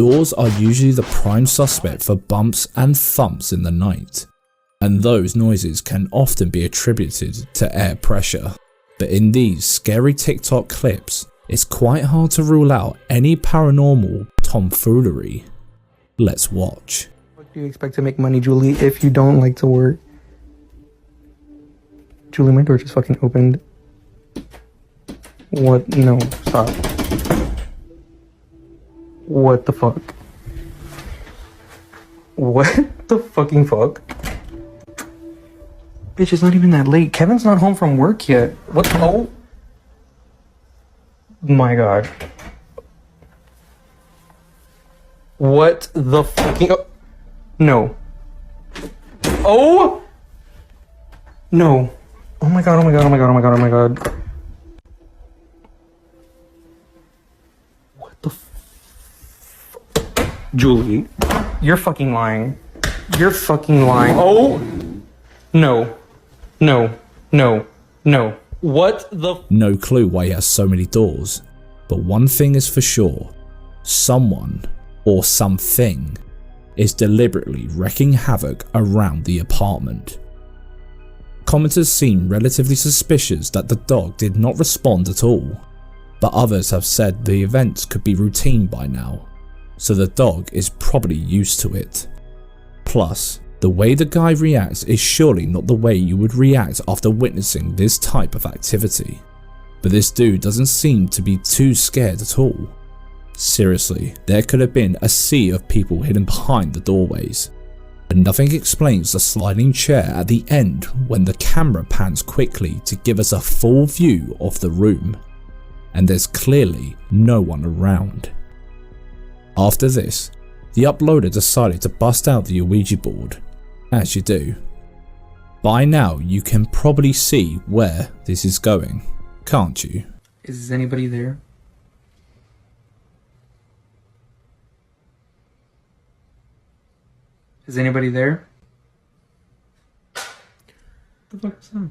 Doors are usually the prime suspect for bumps and thumps in the night, and those noises can often be attributed to air pressure. But in these scary TikTok clips, it's quite hard to rule out any paranormal tomfoolery. Let's watch. What do you expect to make money, Julie, if you don't like to work? Julie, my door just fucking opened. What? No, stop. What the fuck? What the fucking fuck? Bitch, it's not even that late. Kevin's not home from work yet. What? Oh my god. What the fucking... Oh. No. Oh! No. Oh my god, oh my god, oh my god, oh my god, oh my god. What the Julie, you're fucking lying. You're fucking lying. Oh! No. No. No. No. What the... No clue why he has so many doors, but one thing is for sure. Someone, or something, is deliberately wreaking havoc around the apartment. Commenters seem relatively suspicious that the dog did not respond at all, but others have said the events could be routine by now, so the dog is probably used to it. Plus, the way the guy reacts is surely not the way you would react after witnessing this type of activity, but this dude doesn't seem to be too scared at all. Seriously, there could have been a sea of people hidden behind the doorways, but nothing explains the sliding chair at the end when the camera pans quickly to give us a full view of the room, and there's clearly no one around. After this, the uploader decided to bust out the Ouija board, as you do. By now you can probably see where this is going, can't you? Is anybody there? Is anybody there? What the fuck is that?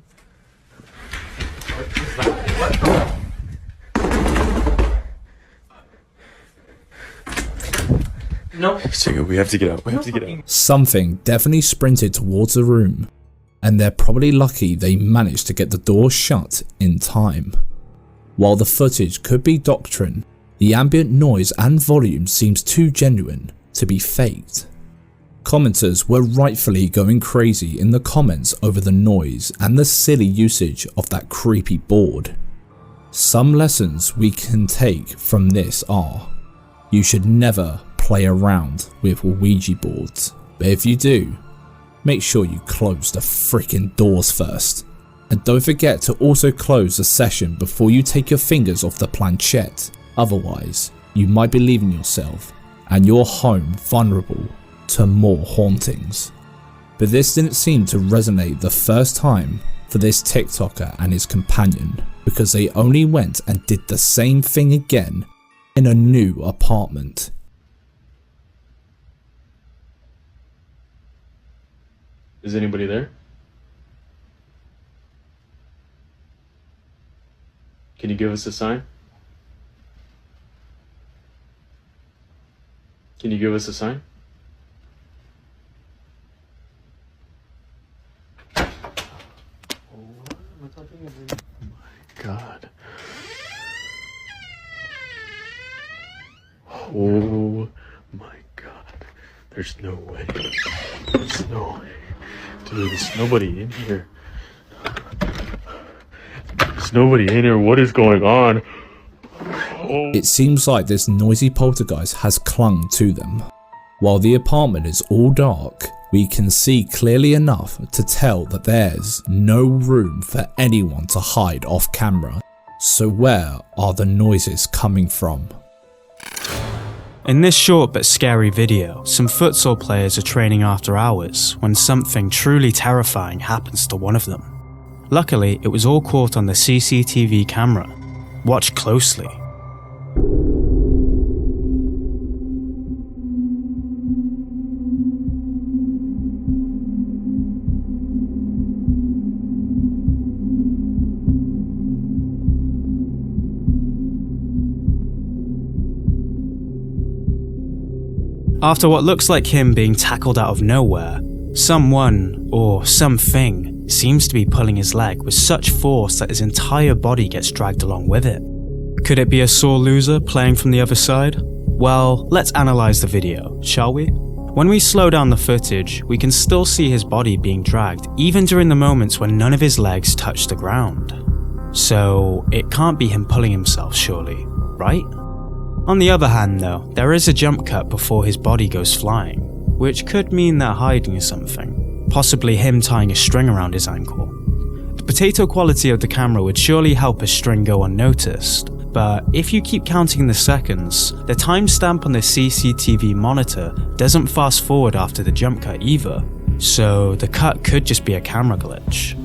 No. We have to get out. We have to get out. Something definitely sprinted towards the room, and they're probably lucky they managed to get the door shut in time. While the footage could be doctrine, the ambient noise and volume seems too genuine to be faked. Commenters were rightfully going crazy in the comments over the noise and the silly usage of that creepy board. Some lessons we can take from this are: you should never play around with Ouija boards, but if you do, make sure you close the freaking doors first. And don't forget to also close the session before you take your fingers off the planchette, otherwise you might be leaving yourself and your home vulnerable to more hauntings. But this didn't seem to resonate the first time for this TikToker and his companion, because they only went and did the same thing again in a new apartment. Is anybody there? Can you give us a sign? Can you give us a sign? Oh my god. Oh my god. There's no way. There's no way. Dude, there's nobody in here. There's nobody in here. What is going on? Oh. It seems like this noisy poltergeist has clung to them. While the apartment is all dark, we can see clearly enough to tell that there's no room for anyone to hide off camera. So where are the noises coming from? In this short but scary video, some futsal players are training after hours when something truly terrifying happens to one of them. Luckily, it was all caught on the CCTV camera. Watch closely. After what looks like him being tackled out of nowhere, someone, or something, seems to be pulling his leg with such force that his entire body gets dragged along with it. Could it be a sore loser playing from the other side? Well, let's analyze the video, shall we? When we slow down the footage, we can still see his body being dragged even during the moments when none of his legs touch the ground. So it can't be him pulling himself, surely, right? On the other hand though, there is a jump cut before his body goes flying, which could mean they're hiding something, possibly him tying a string around his ankle. The potato quality of the camera would surely help a string go unnoticed, but if you keep counting the seconds, the timestamp on the CCTV monitor doesn't fast forward after the jump cut either, so the cut could just be a camera glitch.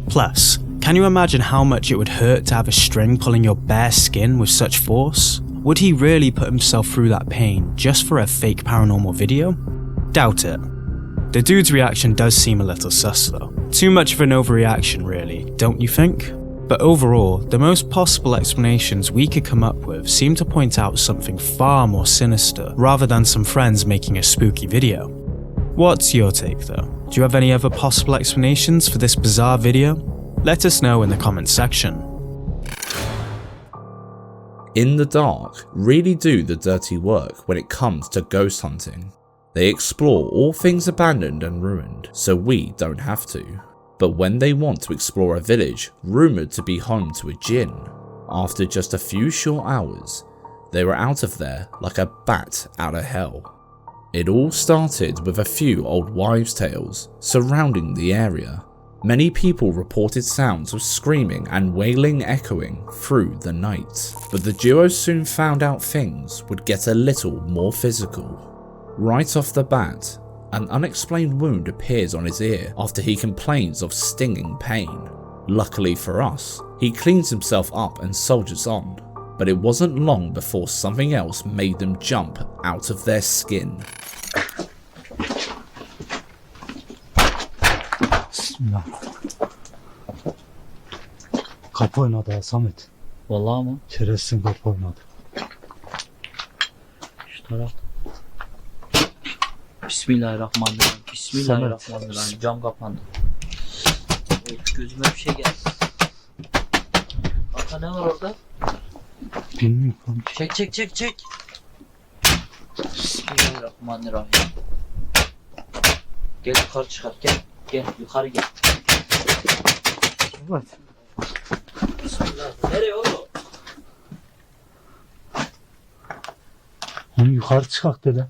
Plus, can you imagine how much it would hurt to have a string pulling your bare skin with such force? Would he really put himself through that pain just for a fake paranormal video? Doubt it. The dude's reaction does seem a little sus though. Too much of an overreaction really, don't you think? But overall, the most possible explanations we could come up with seem to point out something far more sinister rather than some friends making a spooky video. What's your take though? Do you have any other possible explanations for this bizarre video? Let us know in the comments section. In the Dark really do the dirty work when it comes to ghost hunting. They explore all things abandoned and ruined, so we don't have to. But when they want to explore a village rumoured to be home to a djinn, after just a few short hours, they were out of there like a bat out of hell. It all started with a few old wives' tales surrounding the area. Many people reported sounds of screaming and wailing echoing through the night, but the duo soon found out things would get a little more physical. Right off the bat, an unexplained wound appears on his ear after he complains of stinging pain. Luckily for us, he cleans himself up and soldiers on, but it wasn't long before something else made them jump out of their skin. Bismillah. Kapı oynadı ha Samet. Vallahi mı? Şerefsin kapı oynadı. Şu taraf. Bismillahirrahmanirrahim. Bismillahirrahmanirrahim. Cam kapandı. Of, gözüme bir şey geldi. Kanka ne var orada? Bilmiyorum. Çek. Bismillahirrahmanirrahim. Gel yukarı çıkar gel. Gel yukarı gel. Evet. Bismillah. Nereye oğlum? Onu yukarı çıkak dedi.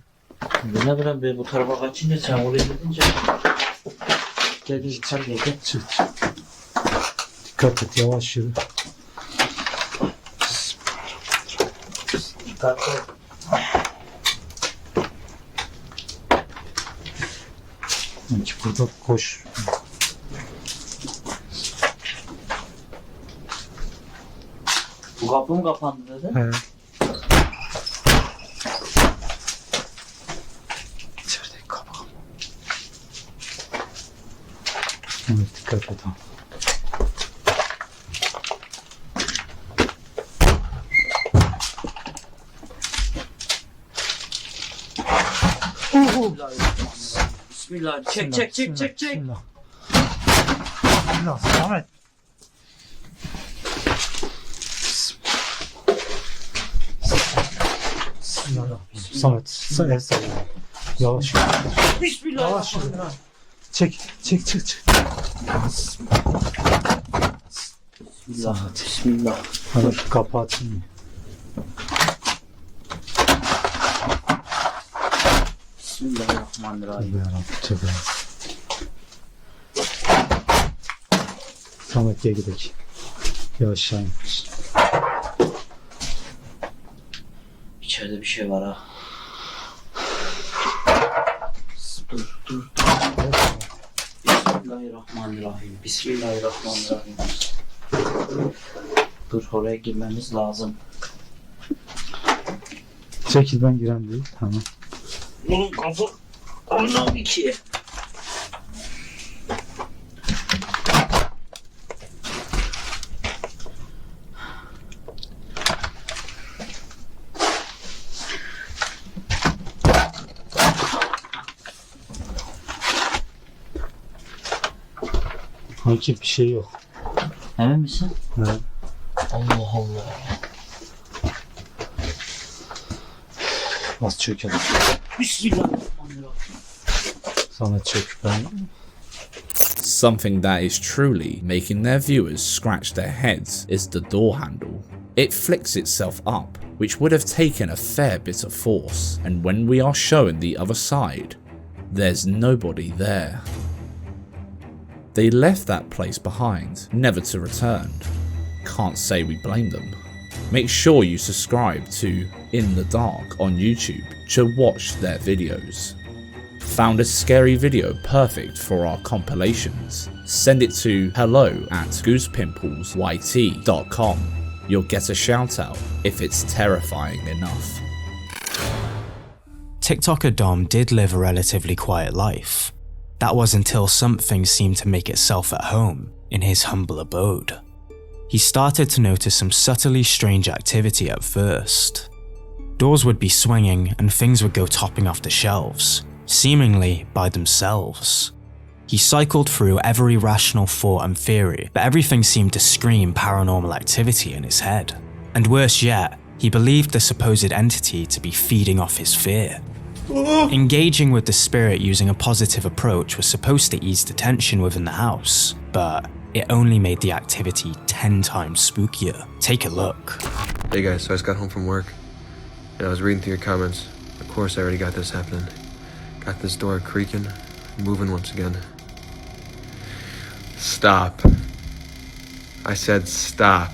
Ne bileyim ben bu tarafa kaçınca sen oraya gidince. Gel yukarı gel. Çık. Dikkat et, yavaş yürü. Dikkatli ol. Sanki burada koş. Bu kapı mı kapandı dedi? He. İçerideki kapı. Evet, dikkat et. Bismillah. Çek. Bismillah. Bismillah. Samet. Bismillah. Samet. El salla. Yavaş. Bismillah. Yavaş yürü. Çek. Bismillah. Hadi şu kapı açayım. Bismillahirrahmanirrahim. Tövbe. Samet gel gidelim. Yavaş aşağı in. İçeride bir şey var ha. Dur. Bismillahirrahmanirrahim. Dur oraya girmemiz lazım. Çekil, ben giren değil. Tamam. Oğlum kapı anlam iki. Kanki bir şey yok. Emin misin? Evet. Allah Allah. Nasıl çökelim? Bismillahirrahmanirrahim. Sana çök ben. Something that is truly making their viewers scratch their heads is the door handle. It flicks itself up, which would have taken a fair bit of force, and when we are shown the other side, there's nobody there. They left that place behind, never to return. Can't say we blame them. Make sure you subscribe to In the Dark on YouTube to watch their videos. Found a scary video perfect for our compilations? Send it to hello@goosepimplesYT.com. You'll get a shout out if it's terrifying enough. TikToker Dom did live a relatively quiet life. That was until something seemed to make itself at home in his humble abode. He started to notice some subtly strange activity at first. Doors would be swinging and things would go topping off the shelves, seemingly by themselves. He cycled through every rational thought and theory, but everything seemed to scream paranormal activity in his head. And worse yet, he believed the supposed entity to be feeding off his fear. Engaging with the spirit using a positive approach was supposed to ease the tension within the house, but it only made the activity 10 times spookier. Take a look. Hey guys, so I just got home from work, and I was reading through your comments. Of course I already got this happening. Got this door creaking, moving once again. Stop. I said stop.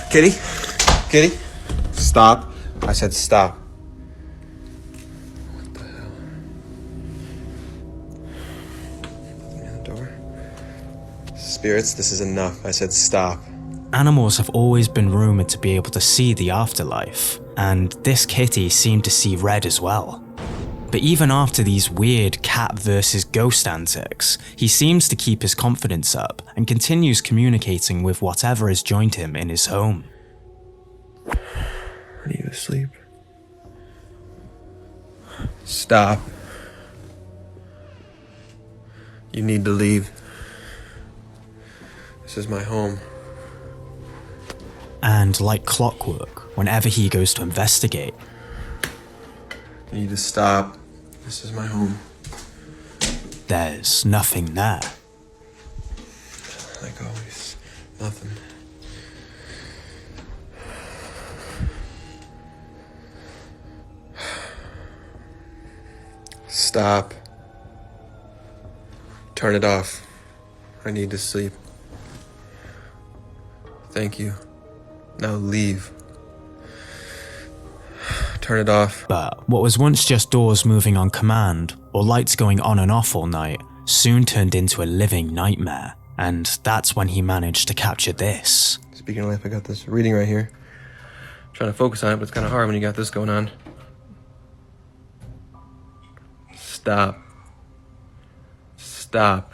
Kitty? Kitty? Stop. I said stop. What the hell? Nothing in the door. Spirits, this is enough. I said stop. Animals have always been rumoured to be able to see the afterlife, and this kitty seemed to see red as well. But even after these weird cat versus ghost antics, he seems to keep his confidence up and continues communicating with whatever has joined him in his home. Are you asleep? Stop. You need to leave. This is my home. And like clockwork, whenever he goes to investigate, You need to stop. This is my home. there's nothing there. Like always, nothing. Stop. Turn it off. I need to sleep. Thank you. Now leave. Turn it off. But what was once just doors moving on command, or lights going on and off all night, soon turned into a living nightmare. And that's when he managed to capture this. Speaking of life, I got this reading right here. I'm trying to focus on it, but it's kind of hard when you got this going on. Stop. Stop.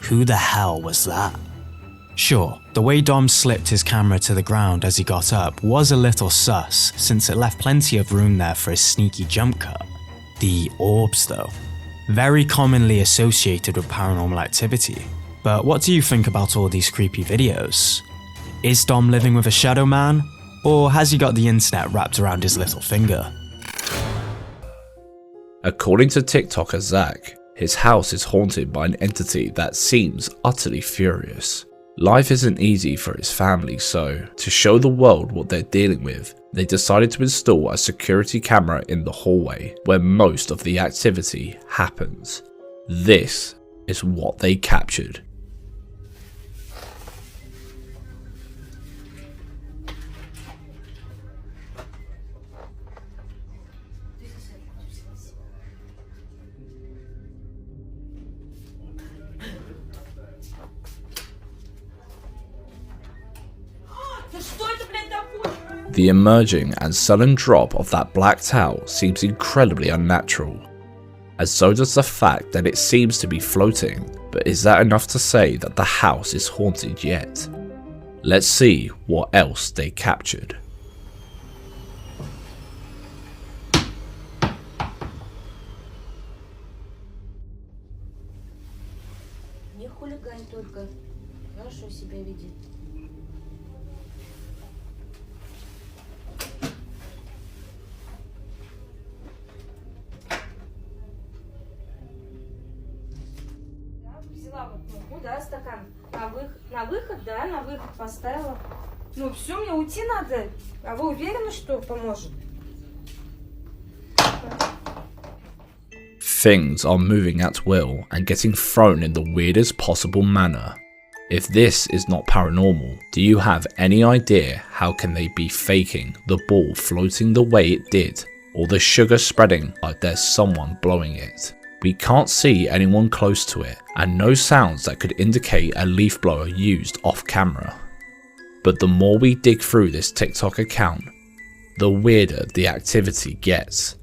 Who the hell was that? Sure, the way Dom slipped his camera to the ground as he got up was a little sus, since it left plenty of room there for a sneaky jump cut. The orbs though, very commonly associated with paranormal activity. But what do you think about all these creepy videos? Is Dom living with a shadow man? Or has he got the internet wrapped around his little finger? According to TikToker Zach, His house is haunted by an entity that seems utterly furious. Life isn't easy for his family, so to show the world what they're dealing with, they decided to install a security camera in the hallway where most of the activity happens. This is what they captured. The emerging and sudden drop of that black towel seems incredibly unnatural, as so does the fact that it seems to be floating, but is that enough to say that the house is haunted yet? Let's see what else they captured. Не хулигань только, хорошо себя веди. Взяла вот муку, да, стакан, на выход, да, на выход поставила. Ну все, мне уйти надо, а вы уверены, что поможет? Things are moving at will and getting thrown in the weirdest possible manner. If this is not paranormal, do you have any idea how can they be faking the ball floating the way it did, or the sugar spreading like there's someone blowing it? We can't see anyone close to it, and no sounds that could indicate a leaf blower used off camera. But the more we dig through this TikTok account, the weirder the activity gets.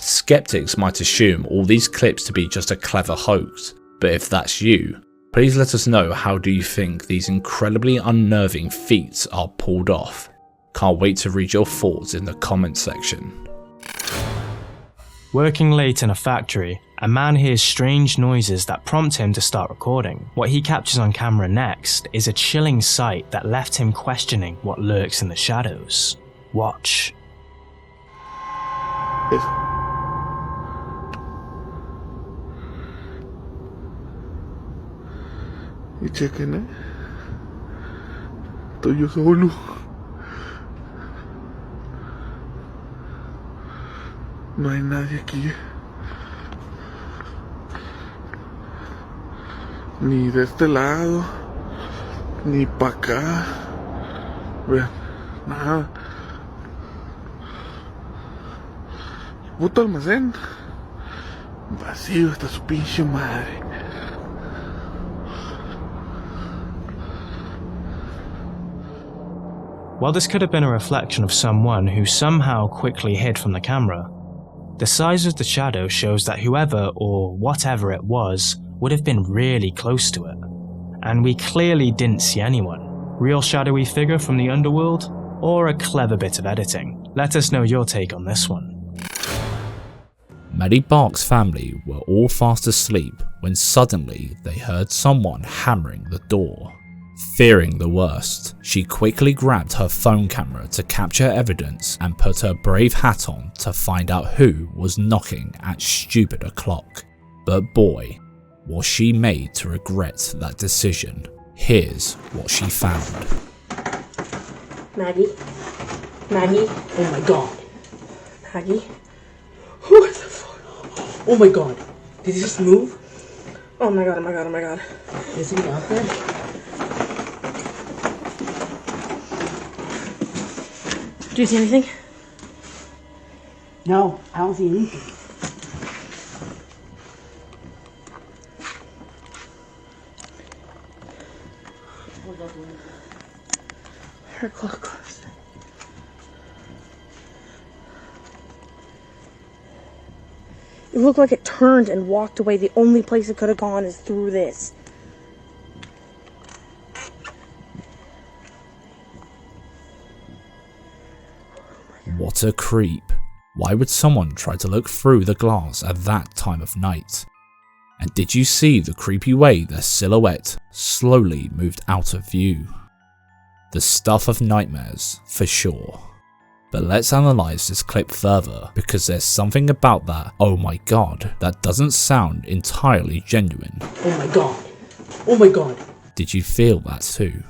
Skeptics might assume all these clips to be just a clever hoax, but if that's you, please let us know how do you think these incredibly unnerving feats are pulled off. Can't wait to read your thoughts in the comment section. Working late in a factory, a man hears strange noises that prompt him to start recording. What he captures on camera next is a chilling sight that left him questioning what lurks in the shadows. Watch. Y chequen, estoy yo solo. No hay nadie aquí. Ni de este lado, ni para acá. Vean, nada. Puto almacén. Vacío hasta su pinche madre. While this could have been a reflection of someone who somehow quickly hid from the camera, the size of the shadow shows that whoever or whatever it was would have been really close to it. And we clearly didn't see anyone. Real shadowy figure from the underworld, or a clever bit of editing? Let us know your take on this one. Maddie Bark's family were all fast asleep when suddenly they heard someone hammering the door. Fearing the worst, she quickly grabbed her phone camera to capture evidence and put her brave hat on to find out who was knocking at stupid o'clock. But boy, was she made to regret that decision. Here's what she found. Maggie? Maggie? Oh my god. Maggie? What the fuck? Oh my god. Did he just move? Oh my god, oh my god, oh my god. Is he out there? Do you see anything? No, I don't see anything. Her clock closed. It looked like it turned and walked away. The only place it could have gone is through this. What a creep. Why would someone try to look through the glass at that time of night? And did you see the creepy way their silhouette slowly moved out of view? The stuff of nightmares, for sure. But let's analyze this clip further, because there's something about that "oh my god" that doesn't sound entirely genuine. Oh my god. Oh my god. Did you feel that too?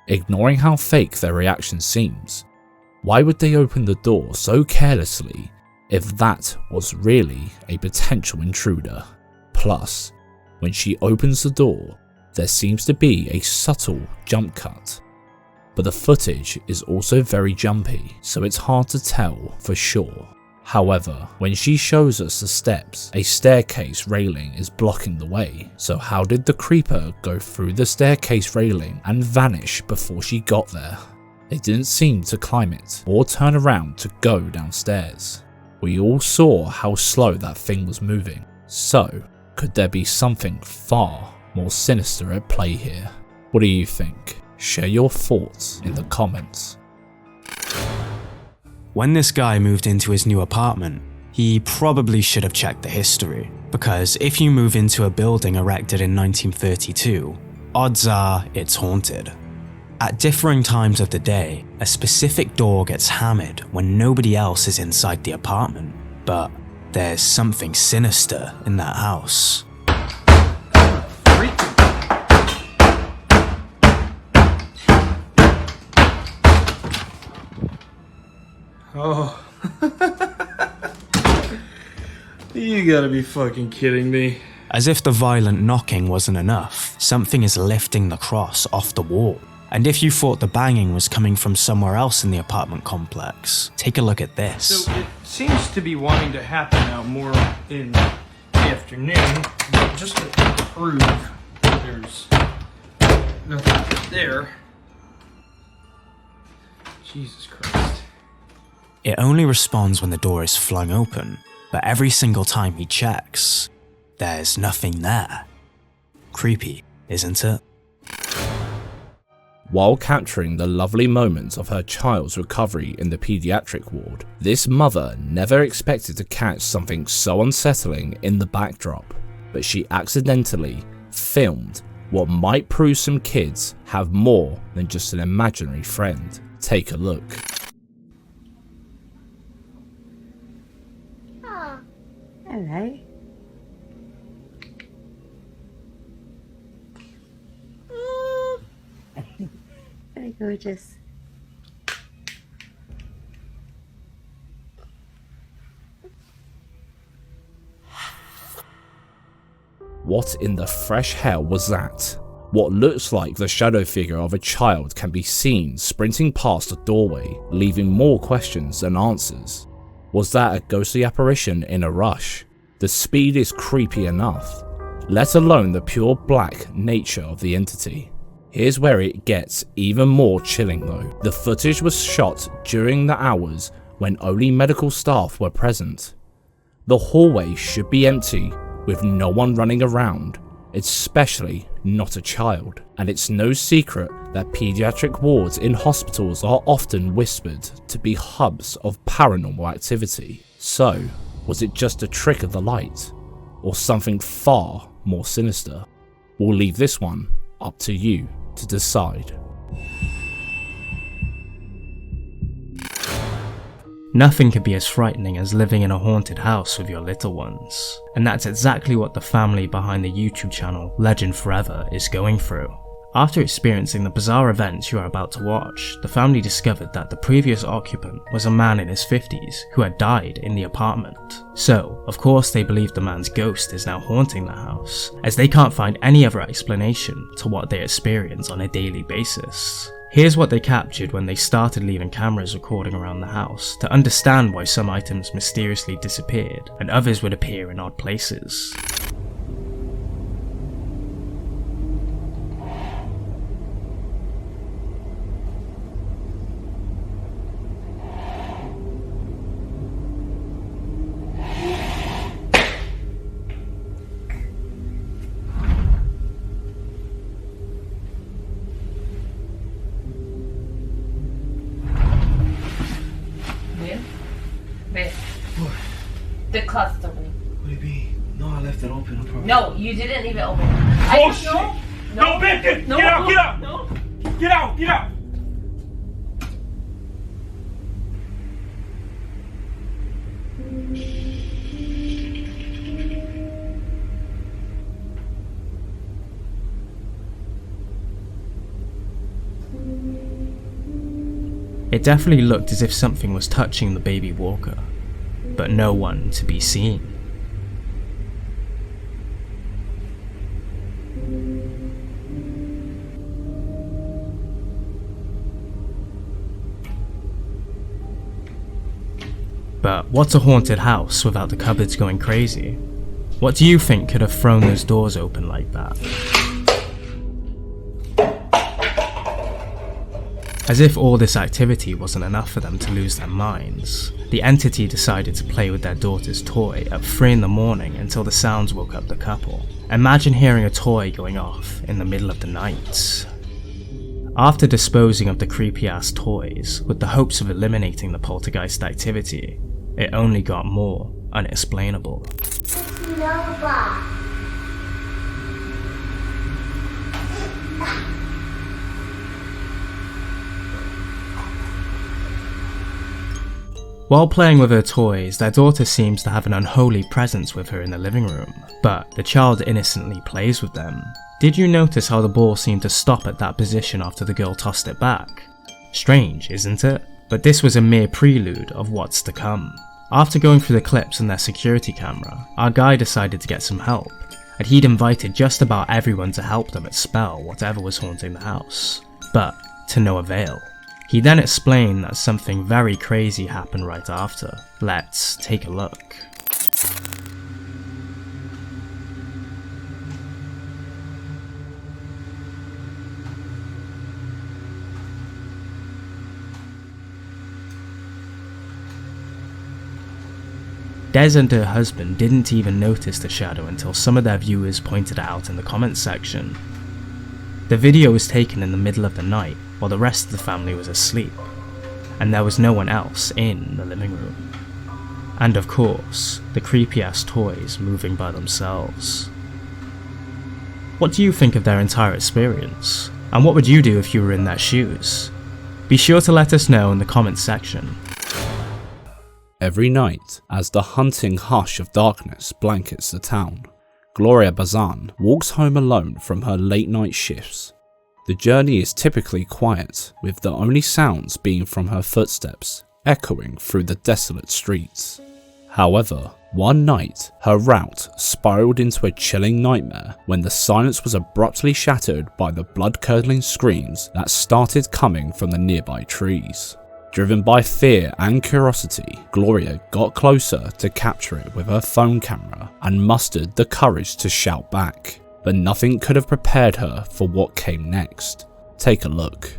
Ignoring how fake their reaction seems, why would they open the door so carelessly if that was really a potential intruder? Plus, when she opens the door, there seems to be a subtle jump cut. But the footage is also very jumpy, so it's hard to tell for sure. However, when she shows us the steps, a staircase railing is blocking the way. So how did the creeper go through the staircase railing and vanish before she got there? They didn't seem to climb it or turn around to go downstairs. We all saw how slow that thing was moving. So, could there be something far more sinister at play here? What do you think? Share your thoughts in the comments. When this guy moved into his new apartment, he probably should have checked the history, because if you move into a building erected in 1932, odds are it's haunted. At differing times of the day, a specific door gets hammered when nobody else is inside the apartment, but there's something sinister in that house. Oh. You gotta be fucking kidding me. As if the violent knocking wasn't enough, something is lifting the cross off the wall. And if you thought the banging was coming from somewhere else in the apartment complex, take a look at this. So it seems to be wanting to happen now more in the afternoon, but just to prove there's nothing there. Jesus Christ. It only responds when the door is flung open, but every single time he checks, there's nothing there. Creepy, isn't it? While capturing the lovely moments of her child's recovery in the pediatric ward, this mother never expected to catch something so unsettling in the backdrop, but she accidentally filmed what might prove some kids have more than just an imaginary friend. Take a look. Hello. Very gorgeous. What in the fresh hell was that? What looks like the shadow figure of a child can be seen sprinting past a doorway, leaving more questions than answers. Was that a ghostly apparition in a rush? The speed is creepy enough, let alone the pure black nature of the entity. Here's where it gets even more chilling though. The footage was shot during the hours when only medical staff were present. The hallway should be empty with no one running around, especially not a child. And it's no secret that pediatric wards in hospitals are often whispered to be hubs of paranormal activity. So, was it just a trick of the light? Or something far more sinister? We'll leave this one up to you to decide. Nothing could be as frightening as living in a haunted house with your little ones. And that's exactly what the family behind the YouTube channel Legend Forever is going through. After experiencing the bizarre events you are about to watch, the family discovered that the previous occupant was a man in his 50s who had died in the apartment. So, of course they believe the man's ghost is now haunting the house, as they can't find any other explanation to what they experience on a daily basis. Here's what they captured when they started leaving cameras recording around the house to understand why some items mysteriously disappeared and others would appear in odd places. Yeah. No, I left it open. No, you didn't leave it open. Oh shit! No, Victor! No, Get out! Get out! No. Get out! Get out! It definitely looked as if something was touching the baby walker, but no one to be seen. But what's a haunted house without the cupboards going crazy? What do you think could have thrown those doors open like that? As if all this activity wasn't enough for them to lose their minds, the entity decided to play with their daughter's toy at 3 in the morning until the sounds woke up the couple. Imagine hearing a toy going off in the middle of the night. After disposing of the creepy ass toys with the hopes of eliminating the poltergeist activity, it only got more unexplainable. While playing with her toys, their daughter seems to have an unholy presence with her in the living room, but the child innocently plays with them. Did you notice how the ball seemed to stop at that position after the girl tossed it back? Strange, isn't it? But this was a mere prelude of what's to come. After going through the clips on their security camera, our guy decided to get some help, and he'd invited just about everyone to help them expel whatever was haunting the house, but to no avail. He then explained that something very crazy happened right after. Let's take a look. Des and her husband didn't even notice the shadow until some of their viewers pointed it out in the comments section. The video was taken in the middle of the night while the rest of the family was asleep, and there was no one else in the living room. And of course, the creepy ass toys moving by themselves. What do you think of their entire experience? And what would you do if you were in their shoes? Be sure to let us know in the comments section. Every night, as the haunting hush of darkness blankets the town, Gloria Bazan walks home alone from her late night shifts. The journey is typically quiet, with the only sounds being from her footsteps echoing through the desolate streets. However, one night, her route spiraled into a chilling nightmare when the silence was abruptly shattered by the blood-curdling screams that started coming from the nearby trees. Driven by fear and curiosity, Gloria got closer to capture it with her phone camera and mustered the courage to shout back. But nothing could have prepared her for what came next. Take a look.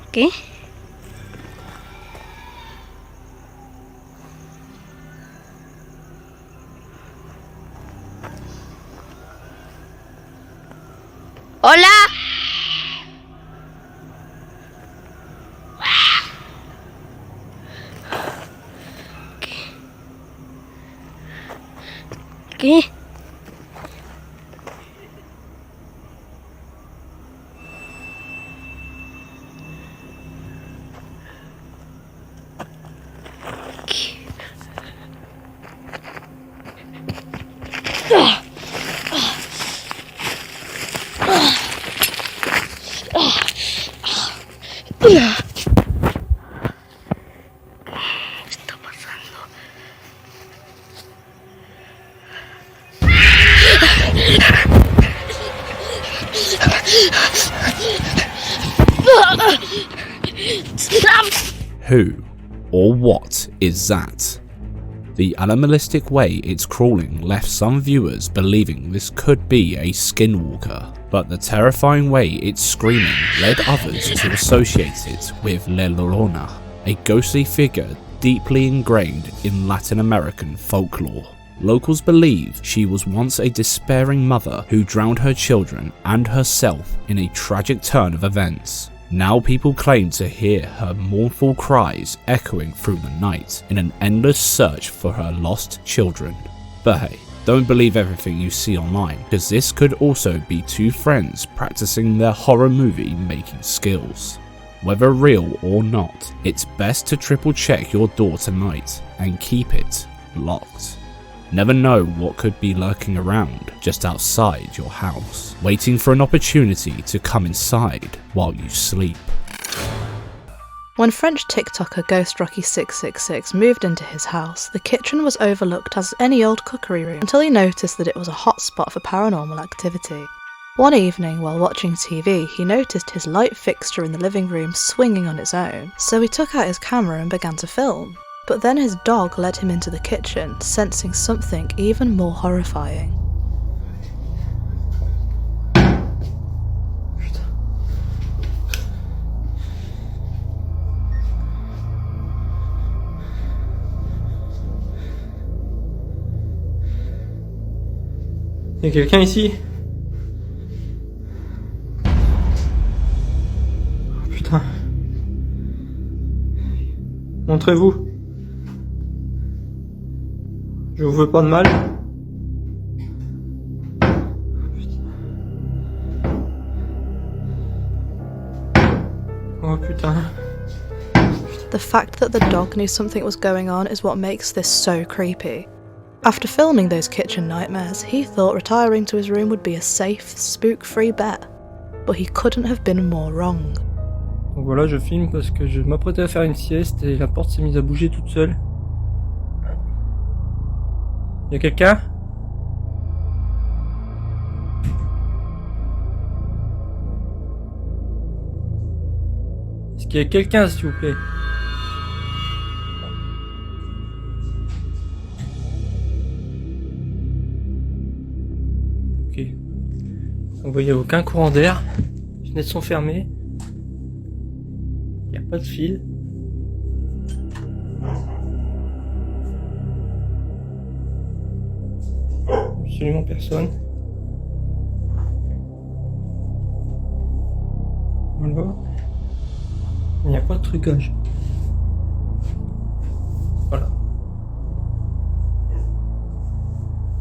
Okay. Hola. ¿Qué? Who or what is that? The animalistic way it's crawling left some viewers believing this could be a skinwalker, but the terrifying way it's screaming led others to associate it with La Llorona, a ghostly figure deeply ingrained in Latin American folklore. Locals believe she was once a despairing mother who drowned her children and herself in a tragic turn of events. Now people claim to hear her mournful cries echoing through the night in an endless search for her lost children. But hey, don't believe everything you see online, because this could also be two friends practicing their horror movie making skills. Whether real or not, it's best to triple check your door tonight and keep it locked. Never know what could be lurking around just outside your house, waiting for an opportunity to come inside while you sleep. When French TikToker GhostRocky666 moved into his house, the kitchen was overlooked as any old cookery room until he noticed that it was a hotspot for paranormal activity. One evening, while watching TV, he noticed his light fixture in the living room swinging on its own, so he took out his camera and began to film. But then his dog led him into the kitchen, sensing something even more horrifying. Il y a quelqu'un ici? Oh, putain. Montrez-vous. Je vous veux pas de mal. Oh putain. The fact that the dog knew something was going on is what makes this so creepy. After filming those kitchen nightmares, he thought retiring to his room would be a safe, spook-free bet. But he couldn't have been more wrong. Donc voilà, je filme parce que je m'apprêtais à faire une sieste et la porte s'est mise à bouger toute seule. Y'a quelqu'un? Est-ce qu'il y a quelqu'un, s'il vous plaît? Ok. Donc il n'y a aucun courant d'air. Les fenêtres sont fermées. Il n'y a pas de fil. Absolument personne. Voilà. Il n'y a pas de trucage. Voilà.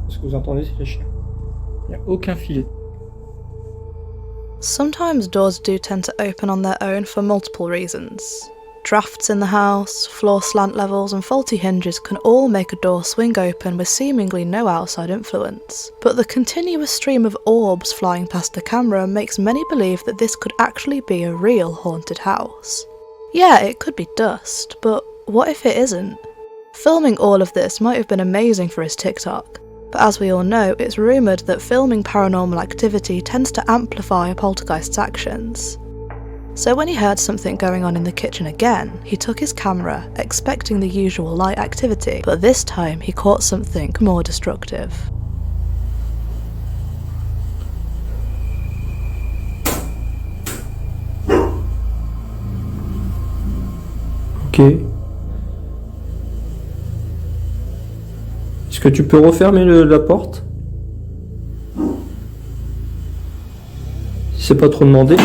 Ce que vous entendez, c'est les chiens. Il n'y a aucun filet. Sometimes doors do tend to open on their own for multiple reasons. Drafts in the house, floor slant levels and faulty hinges can all make a door swing open with seemingly no outside influence. But the continuous stream of orbs flying past the camera makes many believe that this could actually be a real haunted house. Yeah, it could be dust, but what if it isn't? Filming all of this might have been amazing for his TikTok, but as we all know, it's rumoured that filming paranormal activity tends to amplify a poltergeist's actions. So when he heard something going on in the kitchen again, he took his camera, expecting the usual light activity, but this time he caught something more destructive. Ok. Est-ce que tu peux refermer la porte? Si c'est pas trop demandé.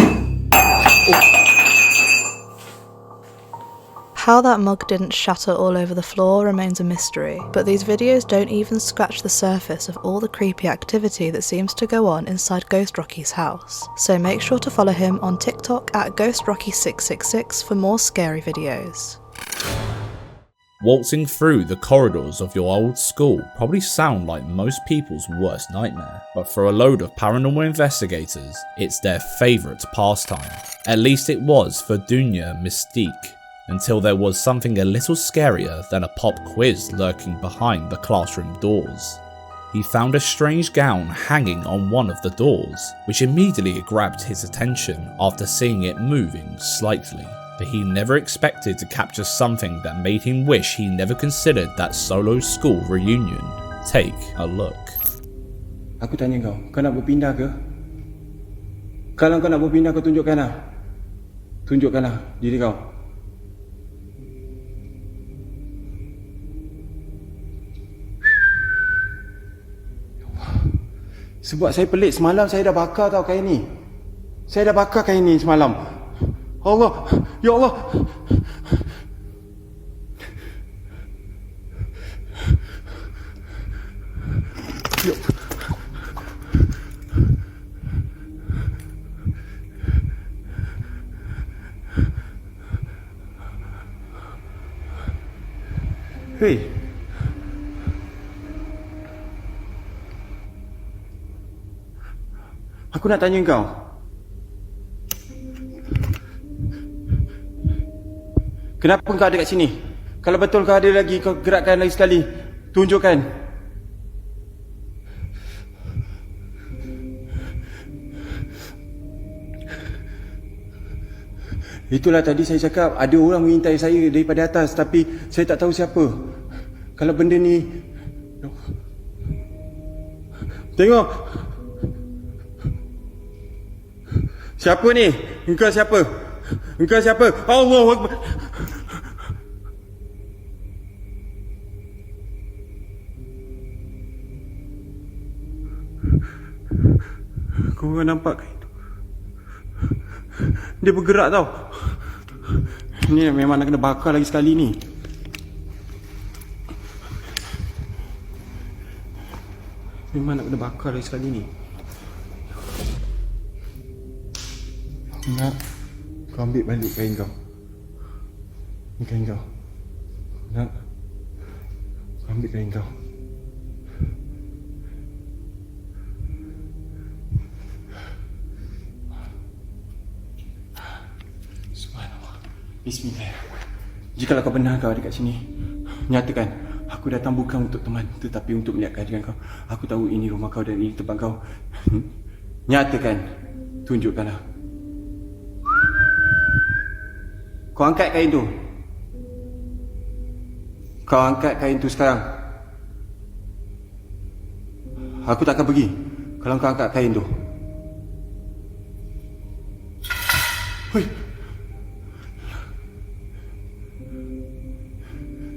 How that mug didn't shatter all over the floor remains a mystery, but these videos don't even scratch the surface of all the creepy activity that seems to go on inside Ghost Rocky's house. So make sure to follow him on TikTok at GhostRocky666 for more scary videos. Waltzing through the corridors of your old school probably sound like most people's worst nightmare, but for a load of paranormal investigators, it's their favourite pastime. At least it was for Dunya Mystique, until there was something a little scarier than a pop quiz lurking behind the classroom doors. He found a strange gown hanging on one of the doors, which immediately grabbed his attention after seeing it moving slightly. But he never expected to capture something that made him wish he never considered that solo school reunion. Take a look. Aku tanya kau nak berpindah ke? Kalau kau nak berpindah, kau tunjukkanlah. Tunjukkanlah diri kau. Sebab saya pelik, semalam saya dah bakar tau kain ni. Saya dah bakar kain ni semalam. Allah. Ya Allah. Ya. Hei. Aku nak tanya kau. Kenapa kau ada kat sini? Kalau betul kau ada lagi, kau gerakkan lagi sekali. Tunjukkan. Itulah tadi saya cakap, ada orang mengintai saya daripada atas, tapi saya tak tahu siapa. Kalau benda ni... Tengok. Siapa ni? Engkau siapa? Engkau siapa? Allahu Akbar. Kau nampak kan itu? Dia bergerak tau. Ni memang nak kena bakar lagi sekali ni. Memang nak kena bakar lagi sekali ni. Nak kau ambil balik kain kau. Ni kain kau. Nak kau ambil kain kau. Subhanallah. Bismillah. Jikalau kau benar kau ada kat sini, nyatakan. Aku datang bukan untuk teman, tetapi untuk melihat kehadiran kau. Aku tahu ini rumah kau dan ini tempat kau. Nyatakan. Tunjukkanlah. Kau angkat kain tu. Kau angkat kain tu sekarang. Aku tak akan pergi kalau kau angkat kain tu. Hui.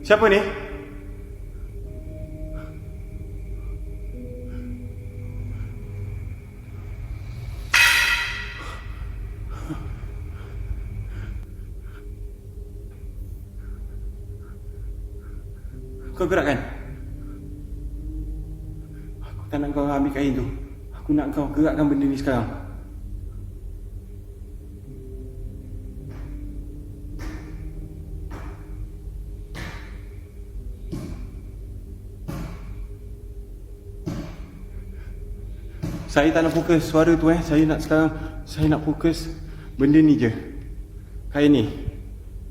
Siapa ni? Kau gerakkan. Aku tak nak kau ambil kain tu. Aku nak kau gerakkan benda ni sekarang. Saya tak nak fokus suara tu Saya nak sekarang, saya nak fokus benda ni je. Kain ni.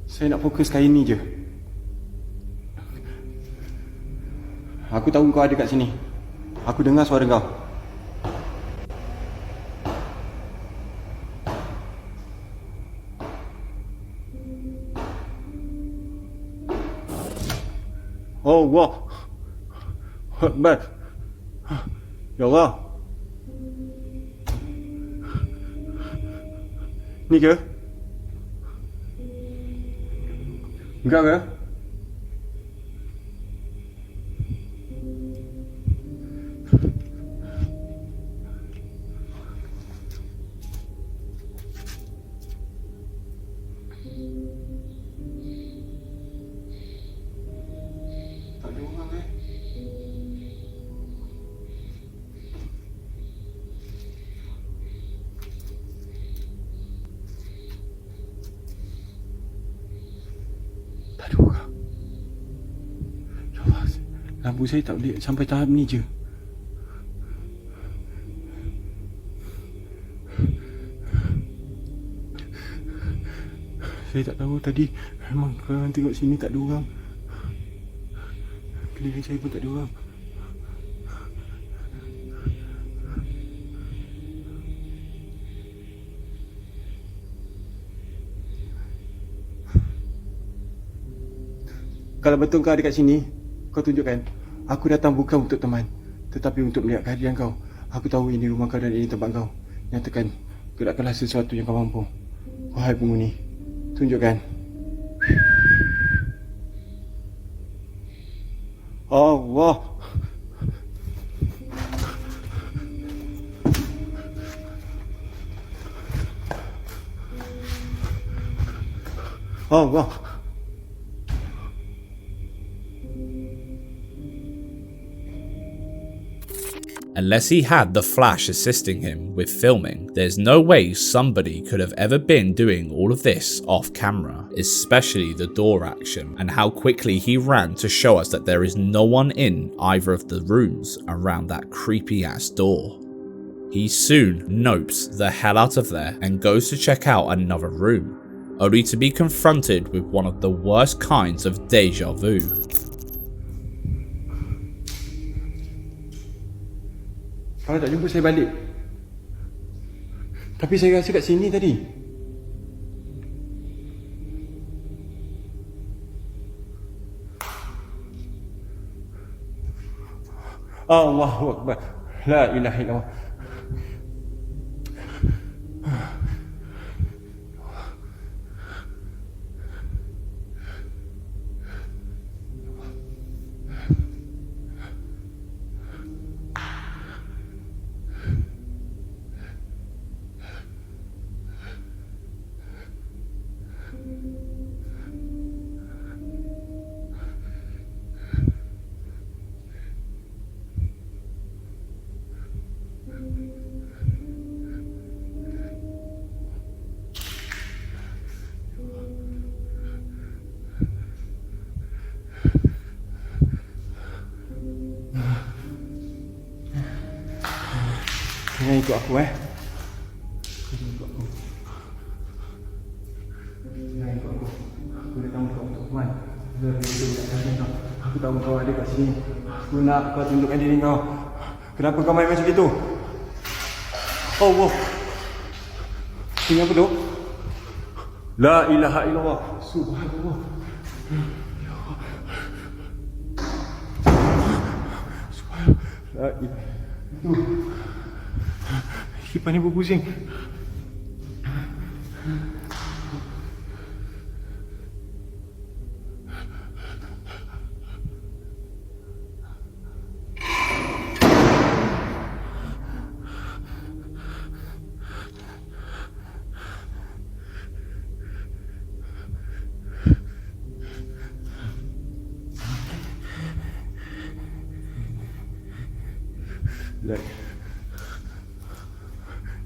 Saya nak fokus kain ni je. Aku tahu kau ada kat sini. Aku dengar suara kau. Oh, Allah Akbar. Ya Allah. Ni ke? Enggak ke? Lampu saya tak boleh sampai tahap ni je. Saya tak tahu tadi memang korang tengok sini tak ada orang. Keliling saya pun tak ada orang. Kalau betul kau ada kat sini, kau tunjukkan. Aku datang bukan untuk teman, tetapi untuk melihat kehadiran kau. Aku tahu ini rumah kau dan ini tempat kau. Nyatakan, gerakkanlah sesuatu yang kau mampu. Wahai penghuni, tunjukkan. Allah. Allah. Unless he had the flash assisting him with filming, there's no way somebody could have ever been doing all of this off camera, especially the door action and how quickly he ran to show us that there is no one in either of the rooms around that creepy ass door. He soon nopes the hell out of there and goes to check out another room, only to be confronted with one of the worst kinds of deja vu. Kalau tak jumpa saya balik. Tapi saya rasa kat sini tadi. Allahu Akbar. La ilaha illallah. Jangan ikut aku Jangan ikut aku. Jangan ikut aku. Aku dah tahu kau untuk Tuhan. Aku tahu kau ada kat sini. Aku nak kau tunjukkan diri kau. Kenapa kau main macam itu? Oh wow. Ini apa tu? La ilaha illallah. Subhanallah. Subhanallah. La ilaha. Kipas ni berpusing.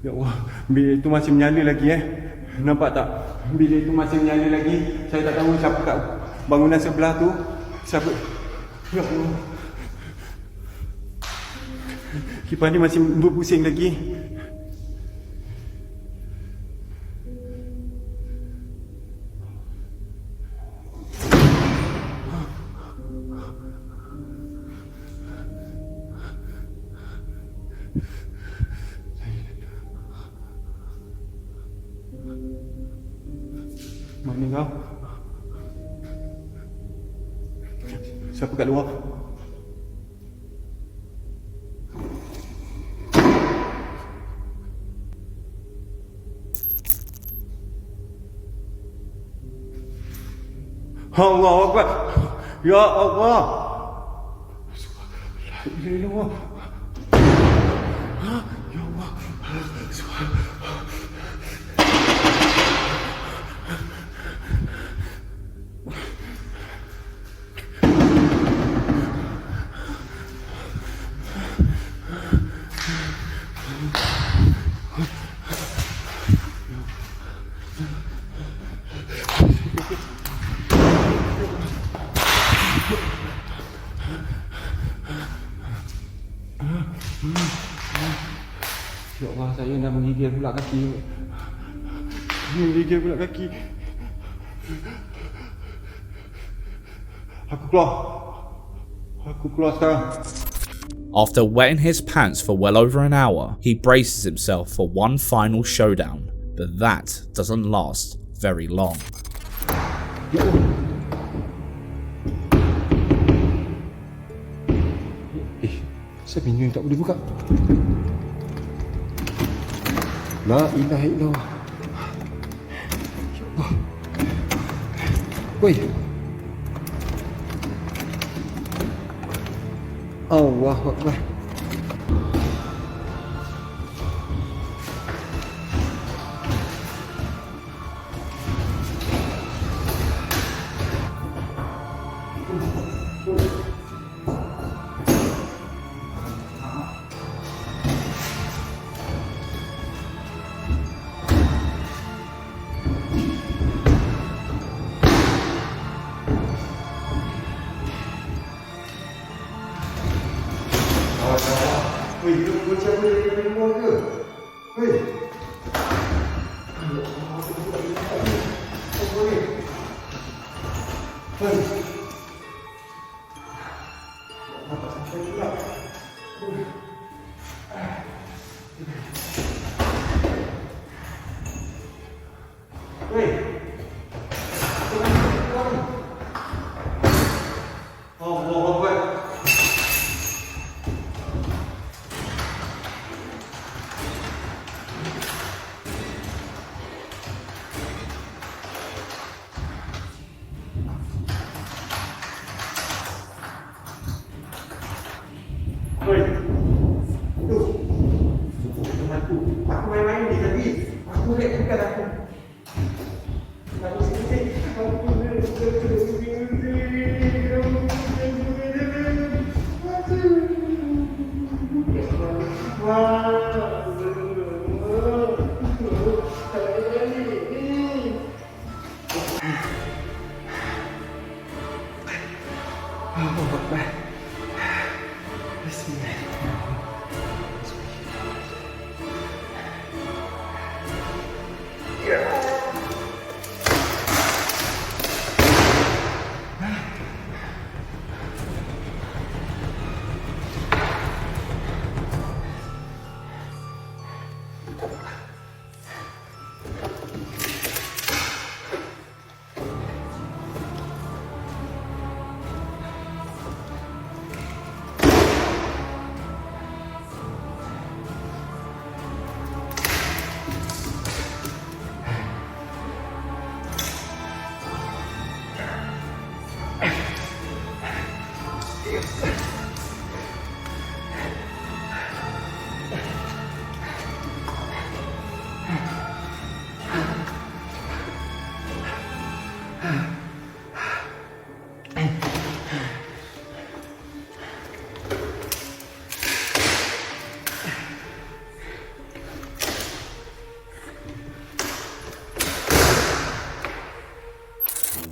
Ya Allah, bilik itu masih menyala lagi Nampak tak? Bilik itu masih menyala lagi. Saya tak tahu siapa kat bangunan sebelah tu. Siapa? Ya Allah. Kipas ni masih berpusing lagi. Mana kau? Siapa kat luar? Allah Akbar. Ya Allah. La ilaha illallah. Ya Allah. Ya Allah, saya nak menggigil pula kaki. Menggigil pula kaki. Aku keluar sekarang. After wetting his pants for well over an hour, he braces himself for one final showdown, but that doesn't last very long. Ya Allah. Saya pintu yang tak boleh buka. La ilaha illallah. Ya Allah. Woi. Allahu Akbar. Weh, tu kunci apa dari rumah ke? Weh. Aku main-main ni tadi. Aku lihat dekat aku.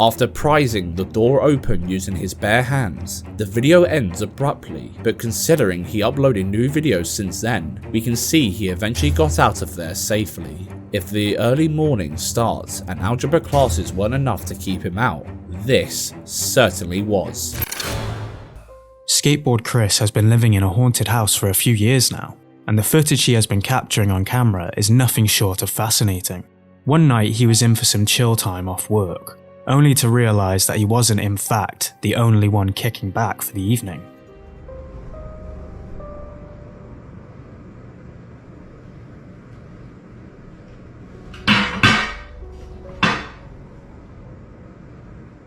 After prizing the door open using his bare hands, the video ends abruptly, but considering he uploaded new videos since then, we can see he eventually got out of there safely. If the early morning starts and algebra classes weren't enough to keep him out, this certainly was. Skateboard Chris has been living in a haunted house for a few years now, and the footage he has been capturing on camera is nothing short of fascinating. One night he was in for some chill time off work, only to realise that he wasn't in fact the only one kicking back for the evening.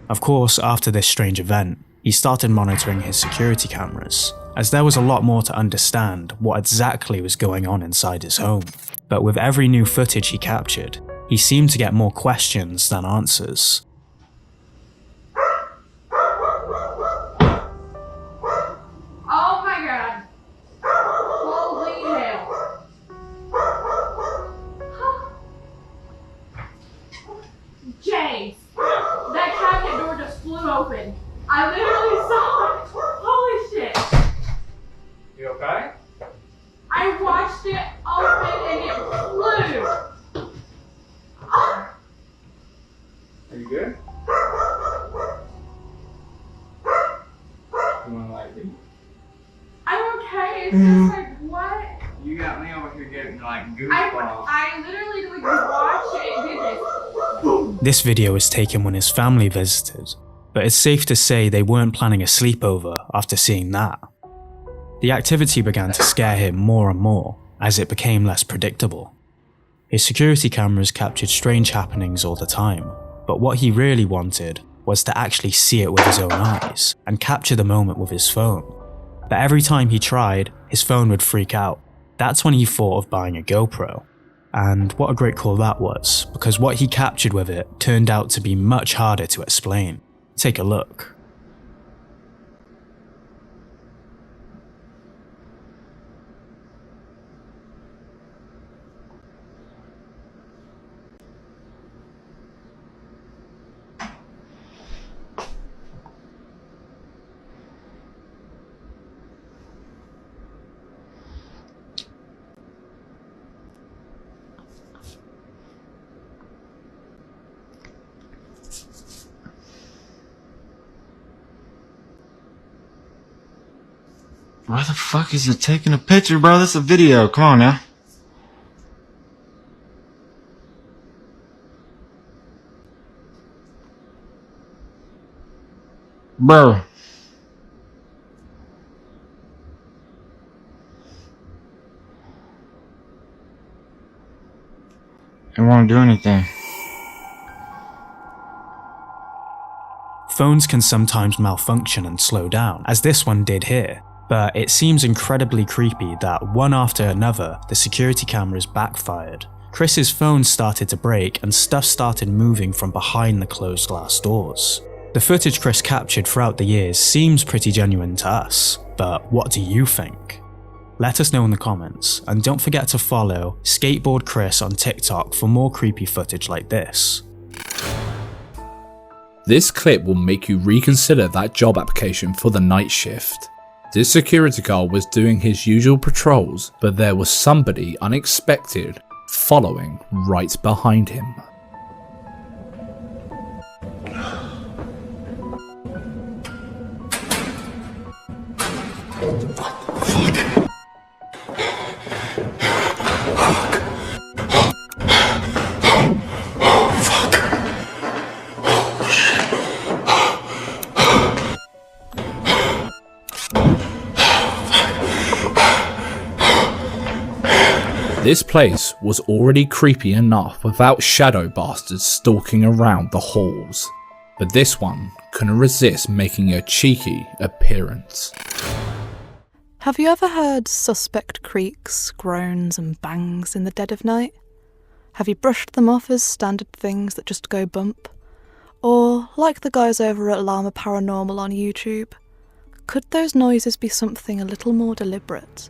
Of course, after this strange event, he started monitoring his security cameras, as there was a lot more to understand what exactly was going on inside his home. But with every new footage he captured, he seemed to get more questions than answers. Open. I literally saw it. Holy shit. You okay? I watched it open and it flew. Are you good? You wanna like me? I'm okay. It's just like, what? You got me over here getting like goosebumps. I literally like watched it did this. This video was taken when his family visited, but it's safe to say they weren't planning a sleepover after seeing that. The activity began to scare him more and more as it became less predictable. His security cameras captured strange happenings all the time, but what he really wanted was to actually see it with his own eyes and capture the moment with his phone. But every time he tried, his phone would freak out. That's when he thought of buying a GoPro. And what a great call that was, because what he captured with it turned out to be much harder to explain. Take a look. Why the fuck is it taking a picture, bro? That's a video. Come on now. Bro. It won't do anything. Phones can sometimes malfunction and slow down, as this one did here, but it seems incredibly creepy that one after another, the security cameras backfired. Chris's phone started to break and stuff started moving from behind the closed glass doors. The footage Chris captured throughout the years seems pretty genuine to us, but what do you think? Let us know in the comments, and don't forget to follow Skateboard Chris on TikTok for more creepy footage like this. This clip will make you reconsider that job application for the night shift. This security guard was doing his usual patrols, but there was somebody unexpected following right behind him. This place was already creepy enough without shadow bastards stalking around the halls, but this one couldn't resist making a cheeky appearance. Have you ever heard suspect creaks, groans and bangs in the dead of night? Have you brushed them off as standard things that just go bump? Or, like the guys over at Llama Paranormal on YouTube, could those noises be something a little more deliberate?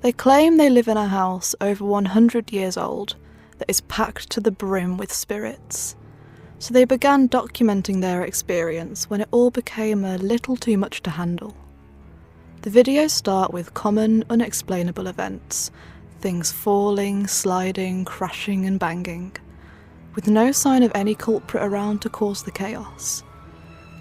They claim they live in a house over 100 years old that is packed to the brim with spirits. So they began documenting their experience when it all became a little too much to handle. The videos start with common, unexplainable events, things falling, sliding, crashing and banging, with no sign of any culprit around to cause the chaos.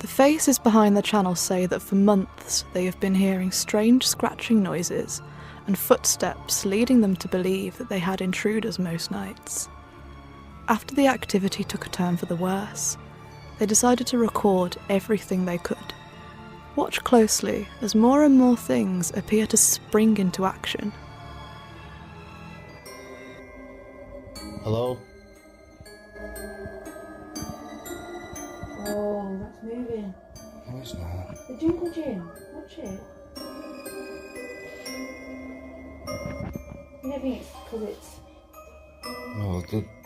The faces behind the channel say that for months they have been hearing strange scratching noises and footsteps leading them to believe that they had intruders most nights. After the activity took a turn for the worse, they decided to record everything they could. Watch closely as more and more things appear to spring into action. Hello? Oh, that's moving. No, it's not. The Jungle Gym. Watch it. You don't think it's because it's...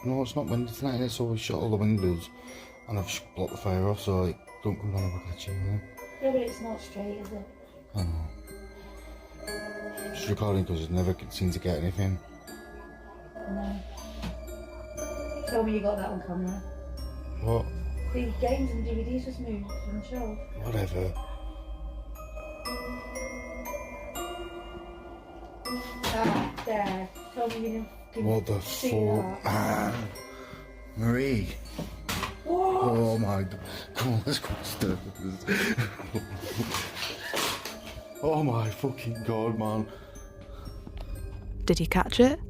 No, it's not windy tonight, it's always shut all the windows and I've blocked the fire off so it don't come down the back of the chimney. Yeah, but it's not straight, is it? I know. Just recording because it never seems to get anything. No. Tell me you got that on camera. What? The games and DVDs just moved from the shelf. Whatever. Ah, there. Tell me you didn't What the fuck? Marie. What? Oh my god. Come on, let's go upstairs. Oh my fucking god, man. Did you catch it?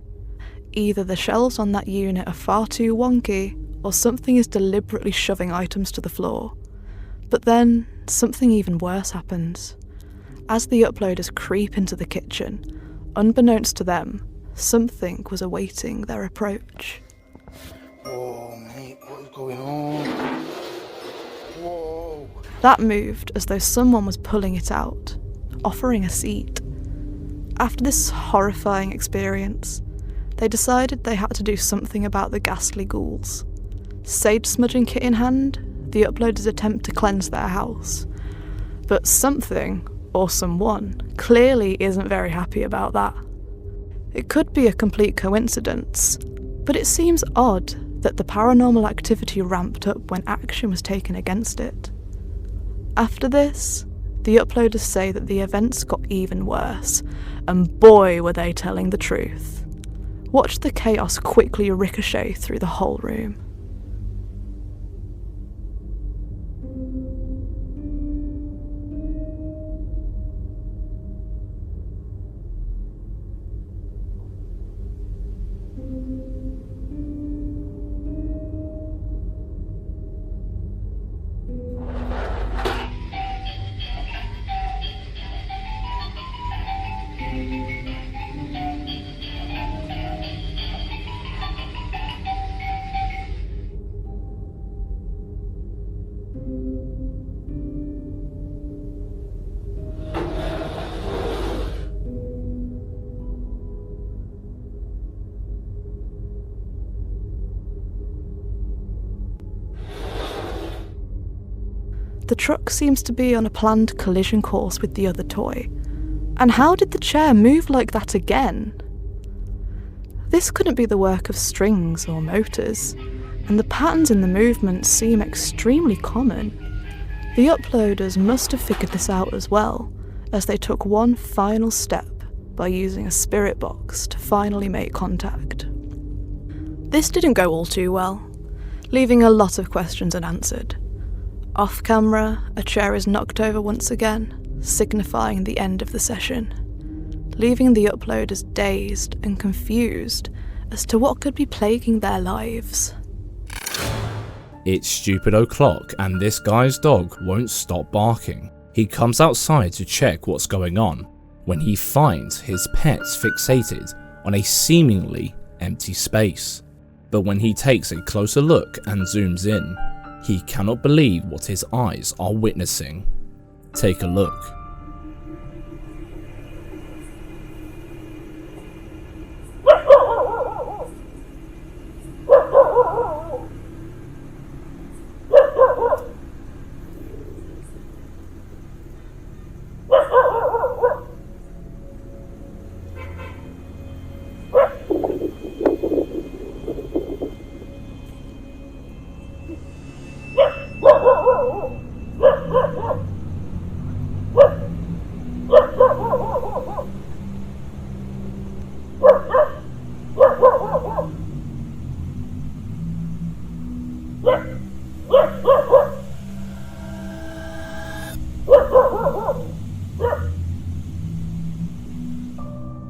Either the shelves on that unit are far too wonky, or something is deliberately shoving items to the floor. But then, something even worse happens. As the uploaders creep into the kitchen, unbeknownst to them, something was awaiting their approach. Oh mate, what is going on? Whoa. That moved as though someone was pulling it out, offering a seat. After this horrifying experience, they decided they had to do something about the ghastly ghouls. Sage smudging kit in hand, the uploaders attempt to cleanse their house. But something, or someone, clearly isn't very happy about that. It could be a complete coincidence, but it seems odd that the paranormal activity ramped up when action was taken against it. After this, the uploaders say that the events got even worse, and boy were they telling the truth. Watch the chaos quickly ricochet through the whole room. The truck seems to be on a planned collision course with the other toy. And how did the chair move like that again? This couldn't be the work of strings or motors, and the patterns in the movements seem extremely common. The uploaders must have figured this out as well, as they took one final step by using a spirit box to finally make contact. This didn't go all too well, leaving a lot of questions unanswered. Off camera, a chair is knocked over once again, signifying the end of the session, leaving the uploaders dazed and confused as to what could be plaguing their lives. It's stupid o'clock and this guy's dog won't stop barking. He comes outside to check what's going on when he finds his pets fixated on a seemingly empty space. But when he takes a closer look and zooms in, he cannot believe what his eyes are witnessing. Take a look.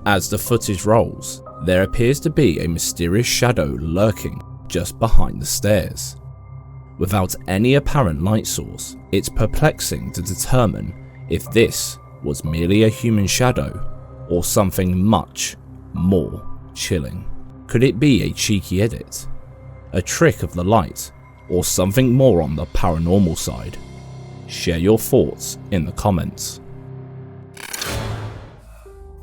As the footage rolls, there appears to be a mysterious shadow lurking just behind the stairs. Without any apparent light source, it's perplexing to determine if this was merely a human shadow or something much more chilling. Could it be a cheeky edit, a trick of the light, or something more on the paranormal side? Share your thoughts in the comments.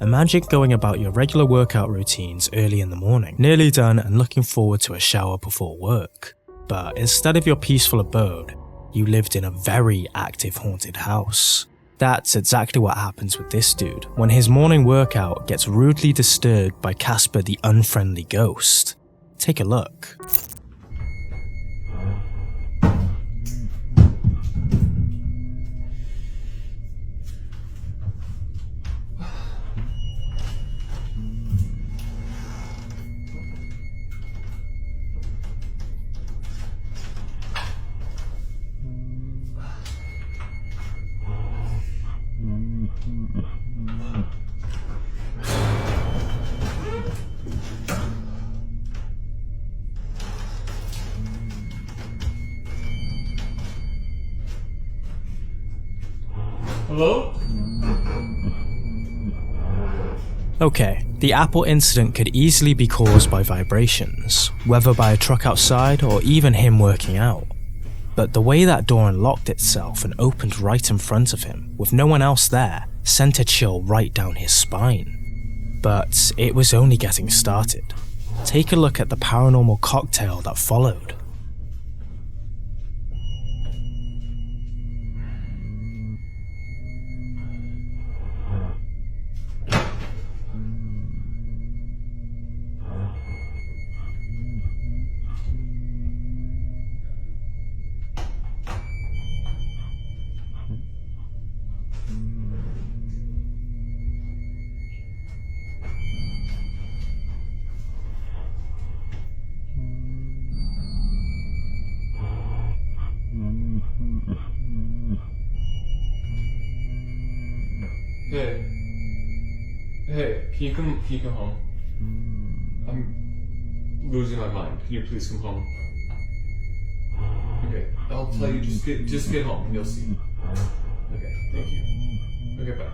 Imagine going about your regular workout routines early in the morning, nearly done and looking forward to a shower before work. But instead of your peaceful abode, you lived in a very active haunted house. That's exactly what happens with this dude when his morning workout gets rudely disturbed by Casper the unfriendly ghost. Take a look. Hello? Okay, the apple incident could easily be caused by vibrations, whether by a truck outside or even him working out. But the way that door unlocked itself and opened right in front of him, with no one else there, sent a chill right down his spine. But it was only getting started. Take a look at the paranormal cocktail that followed. Hey, can you come home? I'm losing my mind. Can you please come home? Okay, I'll tell you, just get home and you'll see. Okay, thank you. Okay, bye.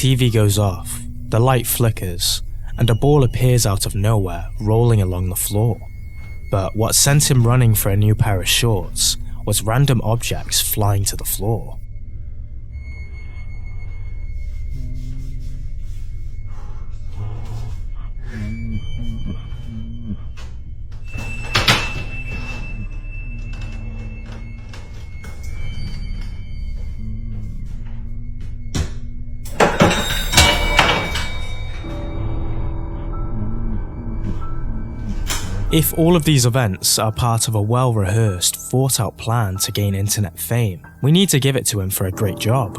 TV goes off, the light flickers, and a ball appears out of nowhere, rolling along the floor. But what sent him running for a new pair of shorts was random objects flying to the floor. If all of these events are part of a well-rehearsed, thought-out plan to gain internet fame, we need to give it to him for a great job.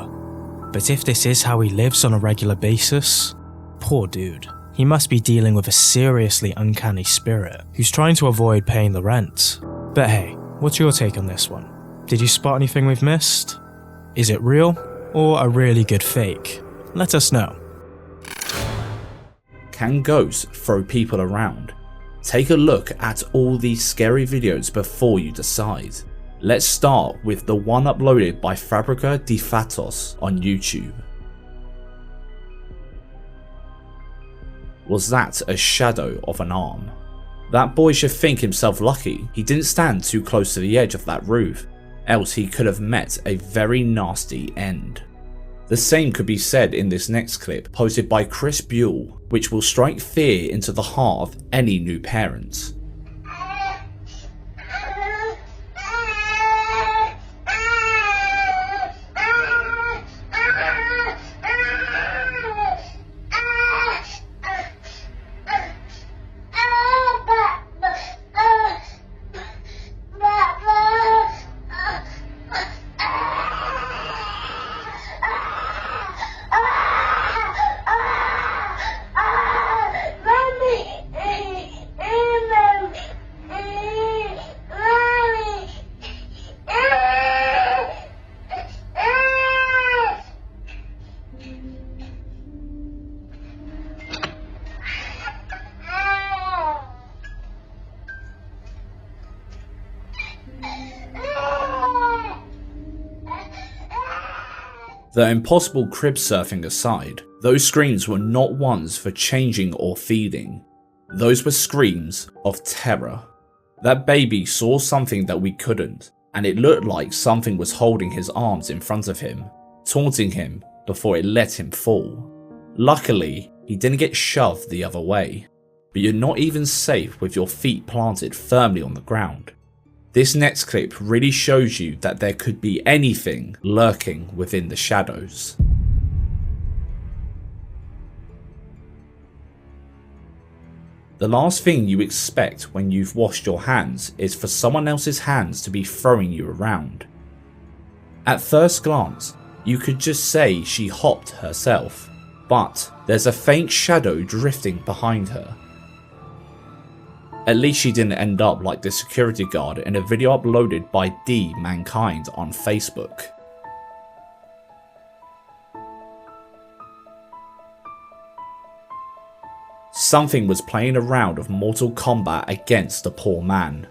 But if this is how he lives on a regular basis, poor dude. He must be dealing with a seriously uncanny spirit who's trying to avoid paying the rent. But hey, what's your take on this one? Did you spot anything we've missed? Is it real, or a really good fake? Let us know. Can ghosts throw people around? Take a look at all these scary videos before you decide. Let's start with the one uploaded by Fabrica de Fatos on YouTube. Was that a shadow of an arm? That boy should think himself lucky he didn't stand too close to the edge of that roof, else he could have met a very nasty end. The same could be said in this next clip posted by Chris Buell, which will strike fear into the heart of any new parent. The impossible crib surfing aside, those screams were not ones for changing or feeding. Those were screams of terror. That baby saw something that we couldn't, and it looked like something was holding his arms in front of him, taunting him before it let him fall. Luckily, he didn't get shoved the other way, but you're not even safe with your feet planted firmly on the ground. This next clip really shows you that there could be anything lurking within the shadows. The last thing you expect when you've washed your hands is for someone else's hands to be throwing you around. At first glance, you could just say she hopped herself, but there's a faint shadow drifting behind her. At least she didn't end up like the security guard in a video uploaded by D Mankind on Facebook. Something was playing a round of Mortal Kombat against a poor man.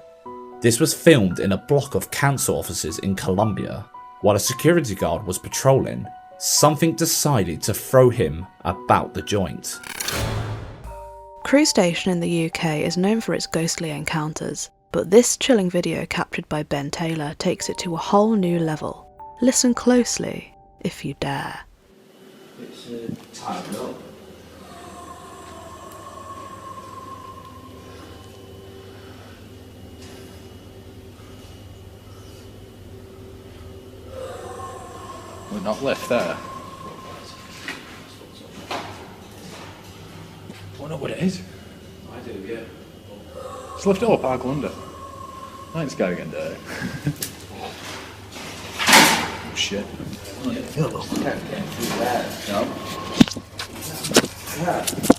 This was filmed in a block of council offices in Colombia. While a security guard was patrolling, something decided to throw him about the joint. Crewe Station in the UK is known for its ghostly encounters, but this chilling video captured by Ben Taylor takes it to a whole new level. Listen closely, if you dare. It's timed up. We're not left there. I know what it is. I do, yeah. Just lift it up, I'll go under. I ain't scared again, dirty. Oh shit. Can't do that. No. Yeah.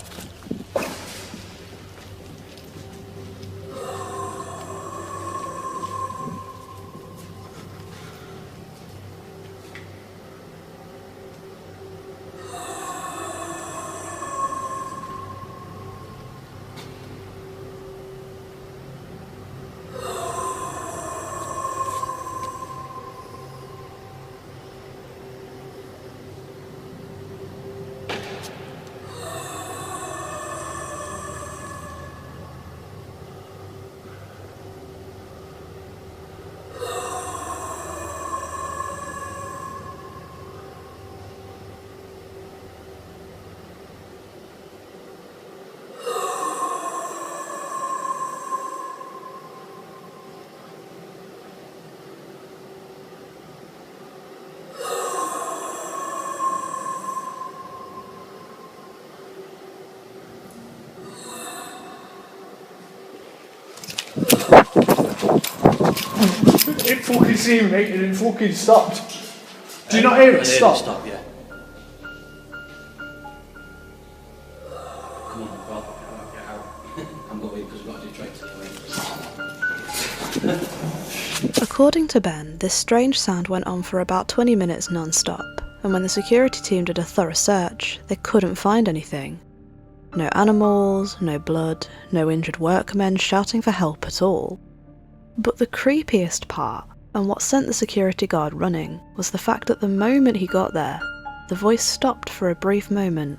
It fucking seemed, mate, and it fucking stopped. Do you not hear it stop? Stop, yeah. Come on, bro. Get out. I'm going because we've got to do tricks anyway. According to Ben, this strange sound went on for about 20 minutes non-stop, and when the security team did a thorough search, they couldn't find anything. No animals, no blood, no injured workmen shouting for help at all. But the creepiest part, and what sent the security guard running, was the fact that the moment he got there, the voice stopped for a brief moment,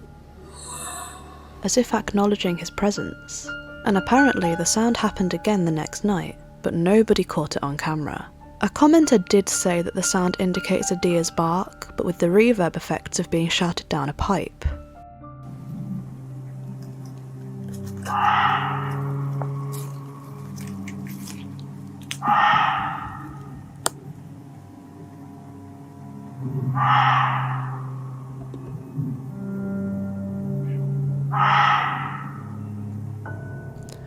as if acknowledging his presence. And apparently the sound happened again the next night, but nobody caught it on camera. A commenter did say that the sound indicates a deer's bark, but with the reverb effects of being shouted down a pipe.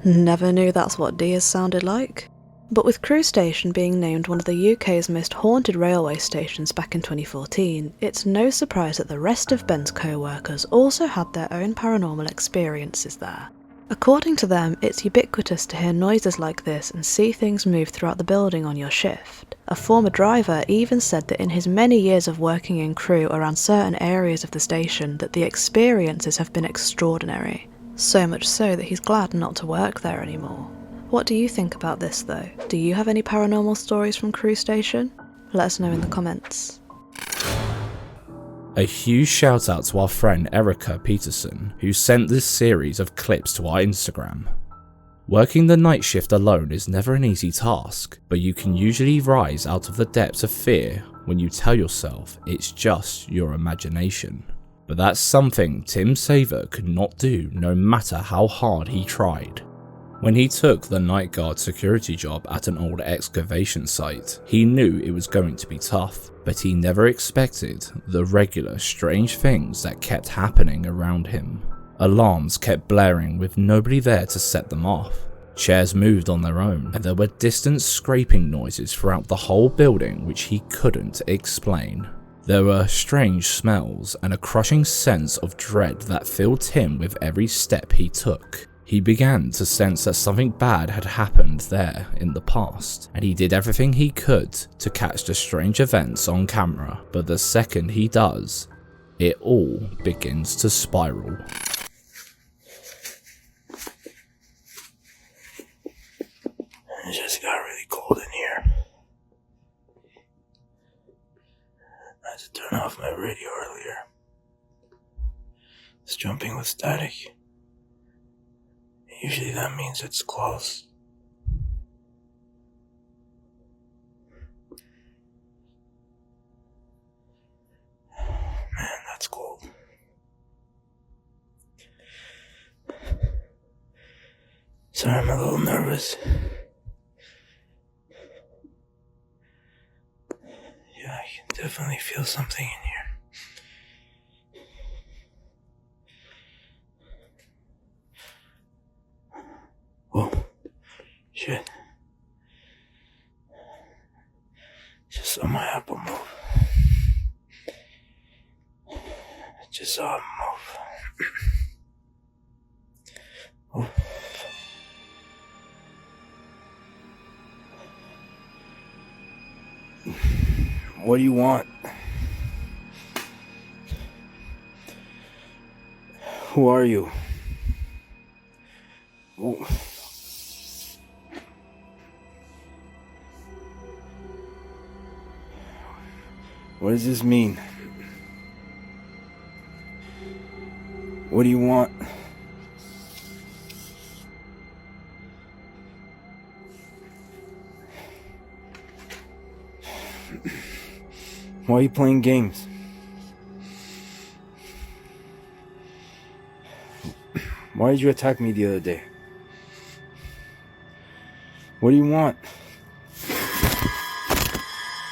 Never knew that's what deers sounded like. But with Crewe Station being named one of the UK's most haunted railway stations back in 2014, it's no surprise that the rest of Ben's co-workers also had their own paranormal experiences there. According to them, it's ubiquitous to hear noises like this and see things move throughout the building on your shift. A former driver even said that in his many years of working in Crewe around certain areas of the station that the experiences have been extraordinary. So much so that he's glad not to work there anymore. What do you think about this though? Do you have any paranormal stories from Crewe Station? Let us know in the comments. A huge shout out to our friend Erica Peterson, who sent this series of clips to our Instagram. Working the night shift alone is never an easy task, but you can usually rise out of the depths of fear when you tell yourself it's just your imagination. But that's something Tim Saver could not do no matter how hard he tried. When he took the night guard security job at an old excavation site, he knew it was going to be tough, but he never expected the regular strange things that kept happening around him. Alarms kept blaring with nobody there to set them off. Chairs moved on their own, and there were distant scraping noises throughout the whole building which he couldn't explain. There were strange smells and a crushing sense of dread that filled Tim with every step he took. He began to sense that something bad had happened there in the past, and he did everything he could to catch the strange events on camera, but the second he does, it all begins to spiral. It just got really cold in here. I had to turn off my radio earlier. It's jumping with static. Usually that means it's close. Man, that's cold. Sorry, I'm a little nervous. Yeah, I can definitely feel something in here. Oh, shit. Just saw my apple move. Just saw him move. Oh. What do you want? Who are you? Oh. What does this mean? What do you want? Why are you playing games? Why did you attack me the other day? What do you want?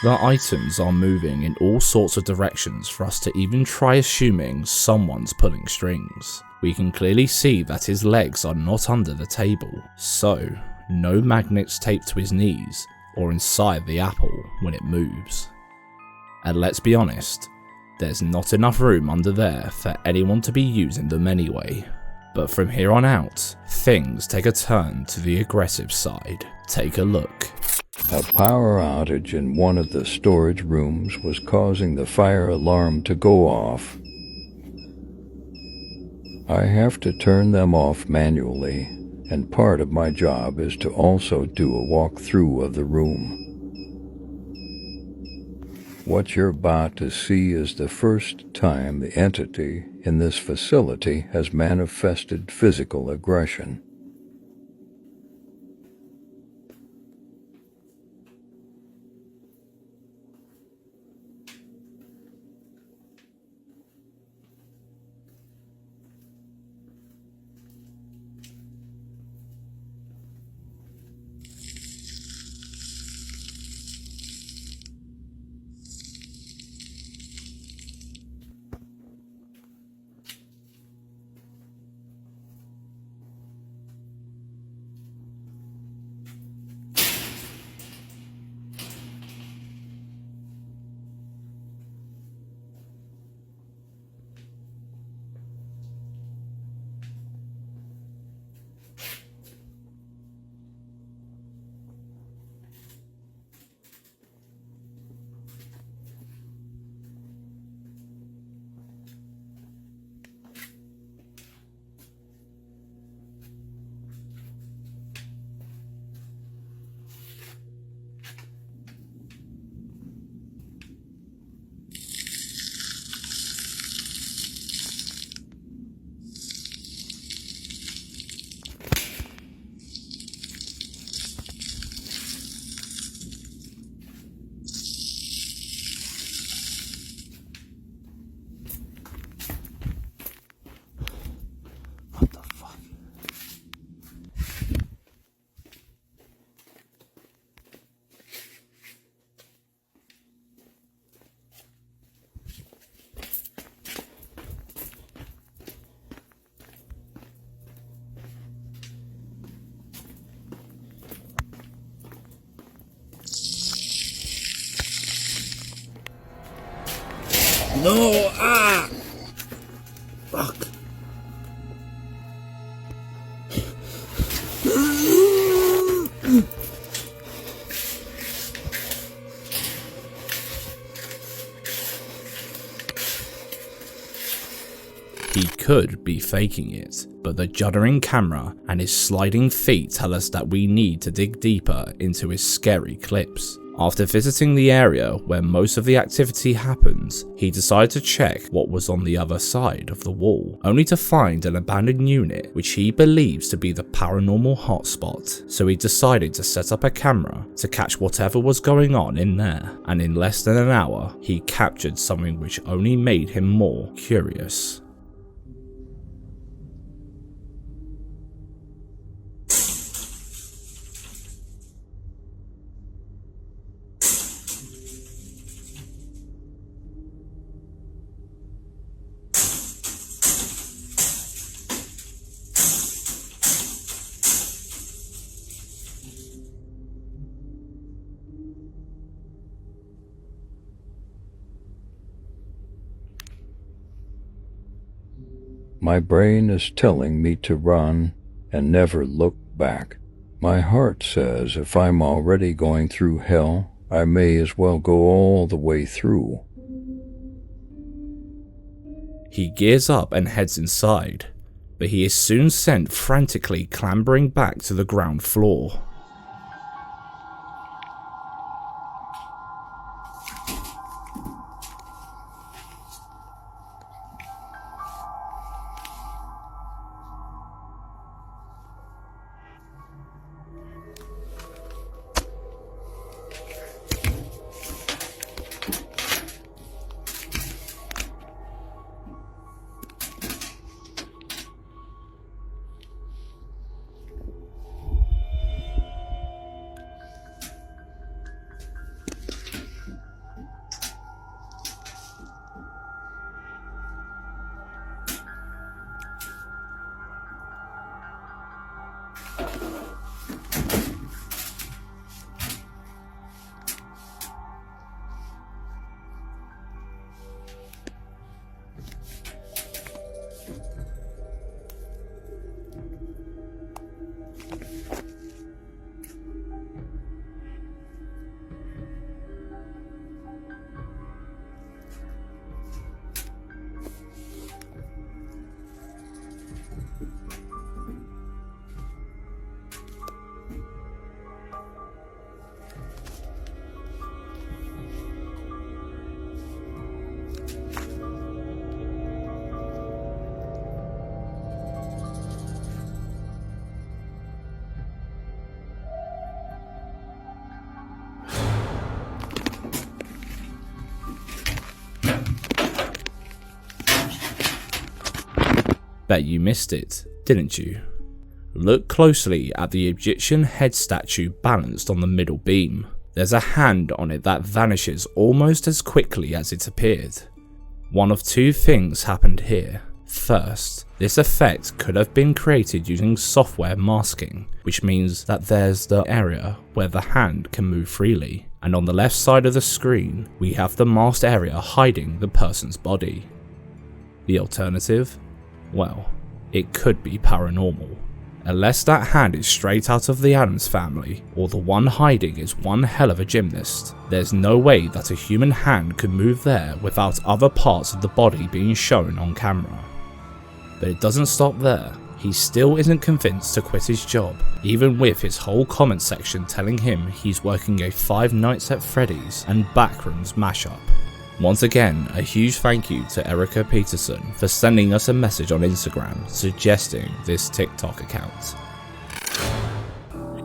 The items are moving in all sorts of directions for us to even try assuming someone's pulling strings. We can clearly see that his legs are not under the table, so no magnets taped to his knees or inside the apple when it moves. And let's be honest, there's not enough room under there for anyone to be using them anyway. But from here on out, things take a turn to the aggressive side. Take a look. A power outage in one of the storage rooms was causing the fire alarm to go off. I have to turn them off manually, and part of my job is to also do a walkthrough of the room. What you're about to see is the first time the entity in this facility has manifested physical aggression. No! Ah! Fuck. He could be faking it, but the juddering camera and his sliding feet tell us that we need to dig deeper into his scary clips. After visiting the area where most of the activity happens, he decided to check what was on the other side of the wall, only to find an abandoned unit which he believes to be the paranormal hotspot. So he decided to set up a camera to catch whatever was going on in there, and in less than an hour, he captured something which only made him more curious. My brain is telling me to run and never look back. My heart says if I'm already going through hell, I may as well go all the way through. He gears up and heads inside, but he is soon sent frantically clambering back to the ground floor. Bet you missed it, didn't you? Look closely at the Egyptian head statue balanced on the middle beam. There's a hand on it that vanishes almost as quickly as it appeared. One of two things happened here. First, this effect could have been created using software masking, which means that there's the area where the hand can move freely, and on the left side of the screen we have the masked area hiding the person's body. The alternative? Well, it could be paranormal. Unless that hand is straight out of the Addams family, or the one hiding is one hell of a gymnast, there's no way that a human hand could move there without other parts of the body being shown on camera. But it doesn't stop there. He still isn't convinced to quit his job, even with his whole comment section telling him he's working a Five Nights at Freddy's and Backrooms mashup. Once again, a huge thank you to Erica Peterson for sending us a message on Instagram suggesting this TikTok account.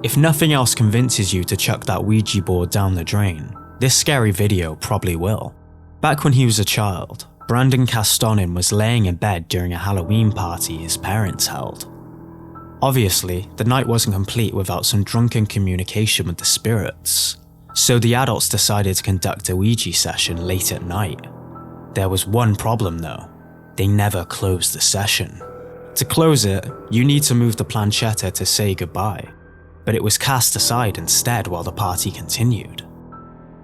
If nothing else convinces you to chuck that Ouija board down the drain, this scary video probably will. Back when he was a child, Brandon Castonin was laying in bed during a Halloween party his parents held. Obviously, the night wasn't complete without some drunken communication with the spirits, so the adults decided to conduct a Ouija session late at night. There was one problem though, they never closed the session. To close it, you need to move the planchetta to say goodbye, but it was cast aside instead while the party continued.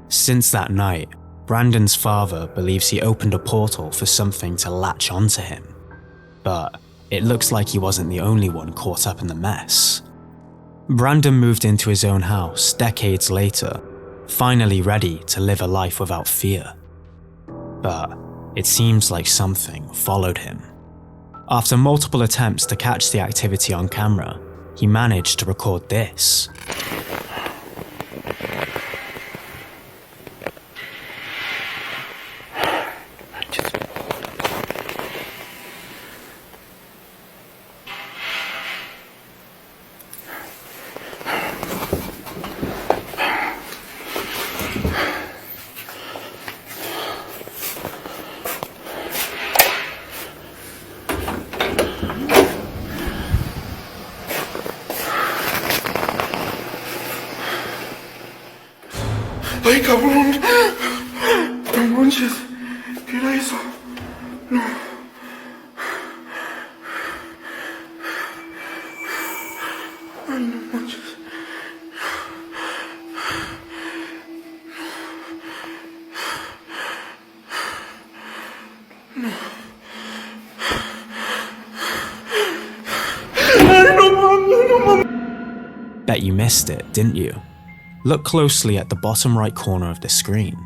Since that night, Brandon's father believes he opened a portal for something to latch onto him, but it looks like he wasn't the only one caught up in the mess. Brandon moved into his own house decades later, finally ready to live a life without fear. But it seems like something followed him. After multiple attempts to catch the activity on camera, he managed to record this. Ay, cabrón. No manches. ¿Qué era eso? No. Ay, no manches. No. Ay, no mames, no mames. Bet you missed it, didn't you? Look closely at the bottom right corner of the screen.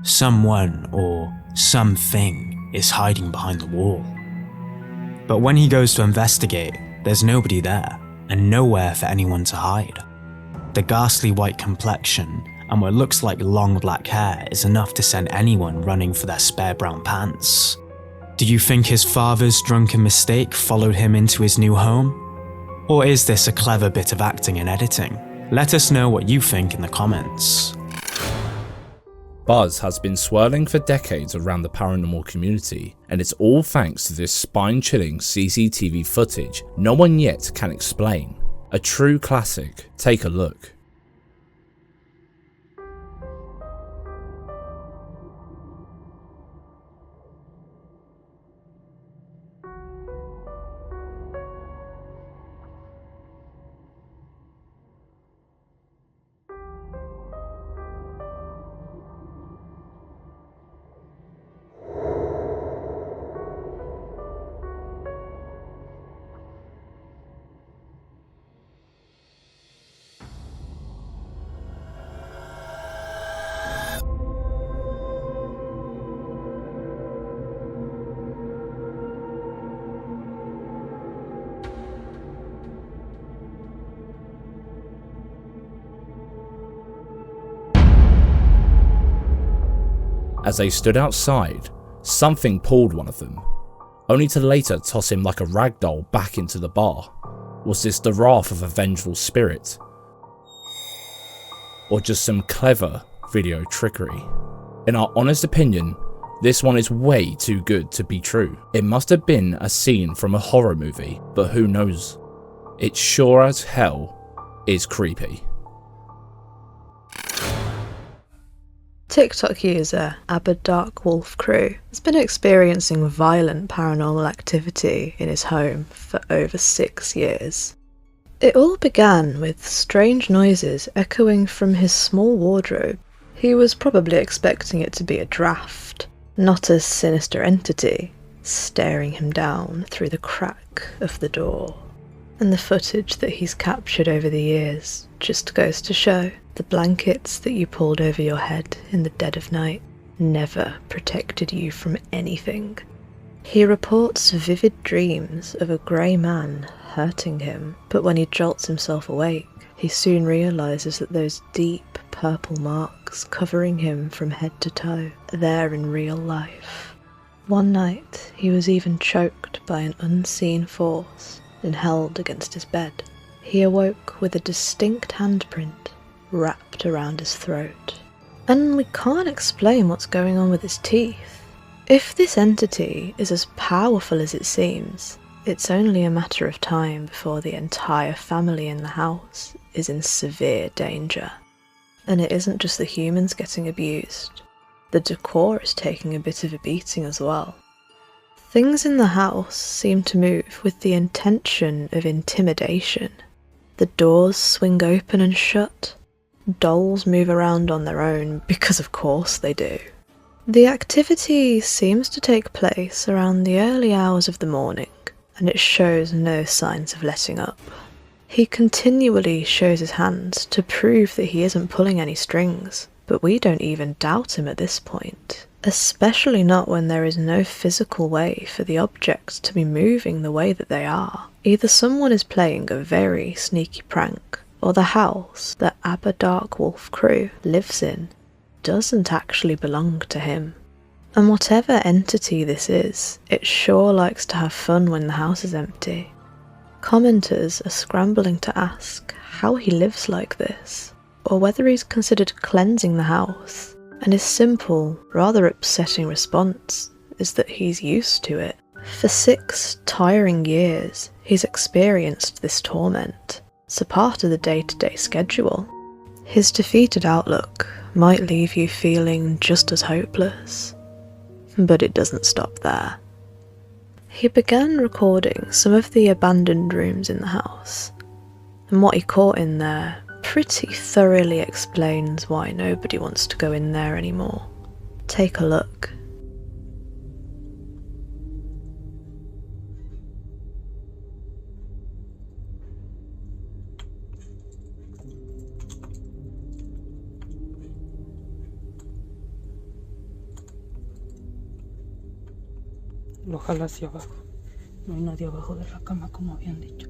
Someone or something is hiding behind the wall. But when he goes to investigate, there's nobody there and nowhere for anyone to hide. The ghastly white complexion and what looks like long black hair is enough to send anyone running for their spare brown pants. Do you think his father's drunken mistake followed him into his new home? Or is this a clever bit of acting and editing? Let us know what you think in the comments. Buzz has been swirling for decades around the paranormal community, and it's all thanks to this spine-chilling CCTV footage no one yet can explain. A true classic. Take a look. As they stood outside, something pulled one of them, only to later toss him like a ragdoll back into the bar. Was this the wrath of a vengeful spirit? Or just some clever video trickery? In our honest opinion, This one is way too good to be true. It must have been a scene from a horror movie, but who knows? It sure as hell is creepy. TikTok user AbbaDarkWolfCrew has been experiencing violent paranormal activity in his home for over 6 years. It all began with strange noises echoing from his small wardrobe. He was probably expecting it to be a draft, not a sinister entity staring him down through the crack of the door. And the footage that he's captured over the years just goes to show the blankets that you pulled over your head in the dead of night never protected you from anything. He reports vivid dreams of a grey man hurting him, but when he jolts himself awake, he soon realises that those deep purple marks covering him from head to toe are there in real life. One night, he was even choked by an unseen force and held against his bed. He awoke with a distinct handprint wrapped around his throat. And we can't explain what's going on with his teeth. If this entity is as powerful as it seems, it's only a matter of time before the entire family in the house is in severe danger. And it isn't just the humans getting abused. The decor is taking a bit of a beating as well. Things in the house seem to move with the intention of intimidation. The doors swing open and shut. Dolls move around on their own, because of course they do. The activity seems to take place around the early hours of the morning, and it shows no signs of letting up. He continually shows his hands to prove that he isn't pulling any strings, but we don't even doubt him at this point. Especially not when there is no physical way for the objects to be moving the way that they are. Either someone is playing a very sneaky prank, or the house that AbbaDarkWolfCrew lives in doesn't actually belong to him. And whatever entity this is, it sure likes to have fun when the house is empty. Commenters are scrambling to ask how he lives like this, or whether he's considered cleansing the house. And his simple, rather upsetting response is that he's used to it. For 6 tiring years, he's experienced this torment. It's a part of the day-to-day schedule. His defeated outlook might leave you feeling just as hopeless. But it doesn't stop there. He began recording some of the abandoned rooms in the house, and what he caught in there pretty thoroughly explains why nobody wants to go in there anymore. Take a look. Lo jala hacia abajo. No hay nadie abajo de la cama, como habían dicho.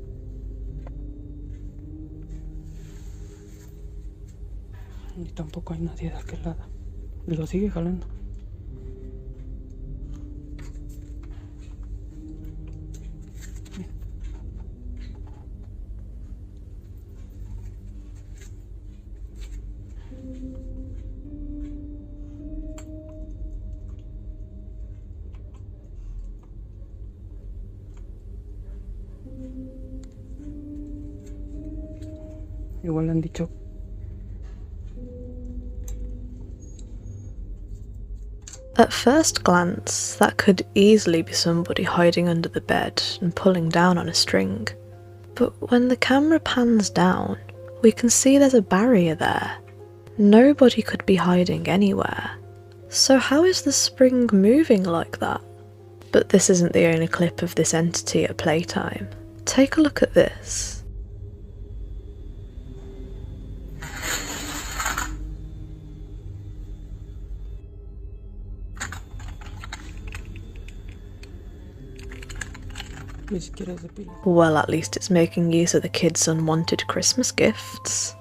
Y tampoco hay nadie de aquel lado. Y lo sigue jalando. Igual han dicho. At first glance, that could easily be somebody hiding under the bed and pulling down on a string. But when the camera pans down, we can see there's a barrier there. Nobody could be hiding anywhere. So how is the spring moving like that? But this isn't the only clip of this entity at playtime. Take a look at this. Well, at least it's making use of the kids' unwanted Christmas gifts.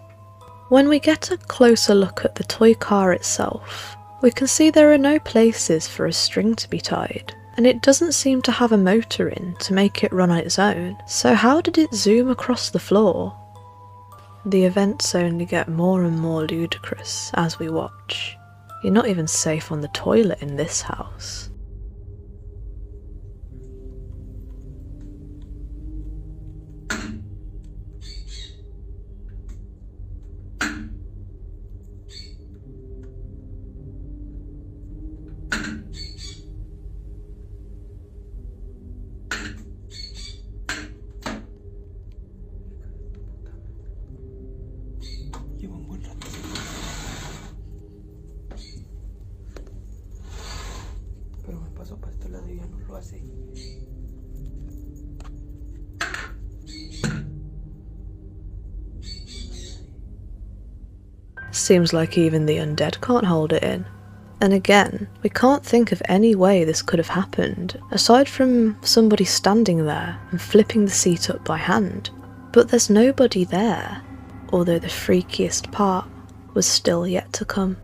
When we get a closer look at the toy car itself, we can see there are no places for a string to be tied, and it doesn't seem to have a motor in to make it run on its own. So how did it zoom across the floor? The events only get more and more ludicrous as we watch. You're not even safe on the toilet in this house. Seems like even the undead can't hold it in. And again, we can't think of any way this could have happened, aside from somebody standing there and flipping the seat up by hand. But there's nobody there, although the freakiest part was still yet to come.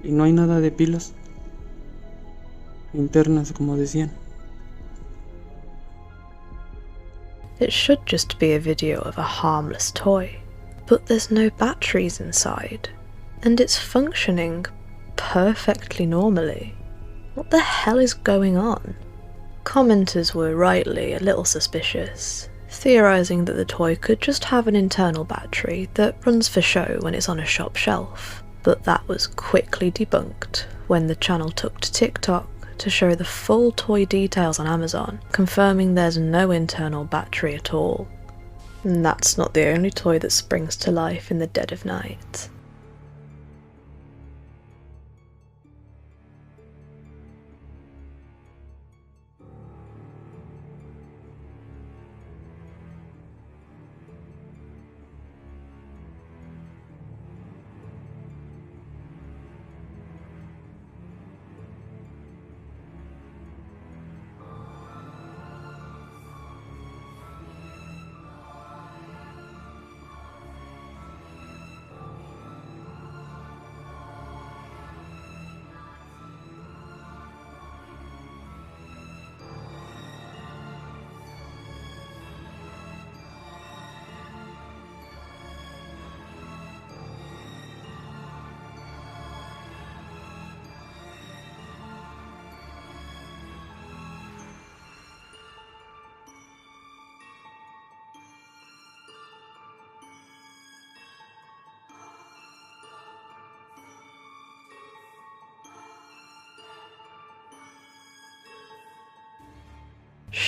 Y no hay nada de pilas internas, como decían. It should just be a video of a harmless toy, but there's no batteries inside, and it's functioning perfectly normally. What the hell is going on? Commenters were rightly a little suspicious, theorising that the toy could just have an internal battery that runs for show when it's on a shop shelf. But that was quickly debunked when the channel took to TikTok to show the full toy details on Amazon, confirming there's no internal battery at all. And that's not the only toy that springs to life in the dead of night.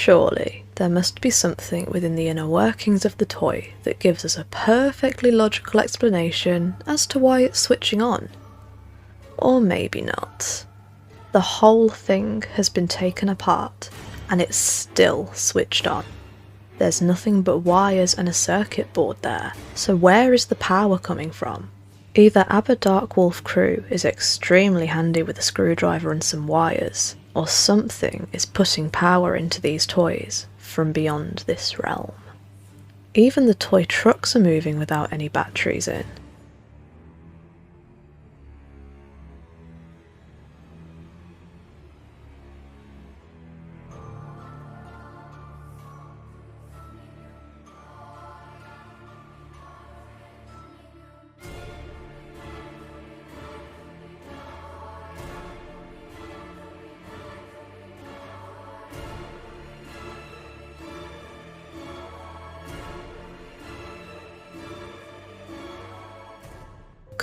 Surely, there must be something within the inner workings of the toy that gives us a perfectly logical explanation as to why it's switching on. Or maybe not. The whole thing has been taken apart, and it's still switched on. There's nothing but wires and a circuit board there, so where is the power coming from? Either Abba Darkwolf crew is extremely handy with a screwdriver and some wires, or something is putting power into these toys from beyond this realm. Even the toy trucks are moving without any batteries in.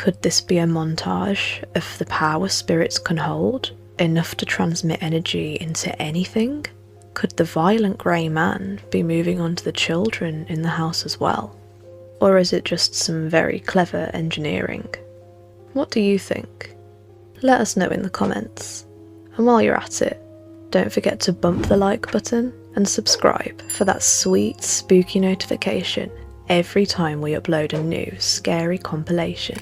Could this be a montage of the power spirits can hold, enough to transmit energy into anything? Could the violent grey man be moving onto the children in the house as well? Or is it just some very clever engineering? What do you think? Let us know in the comments. And while you're at it, don't forget to bump the like button and subscribe for that sweet spooky notification every time we upload a new scary compilation.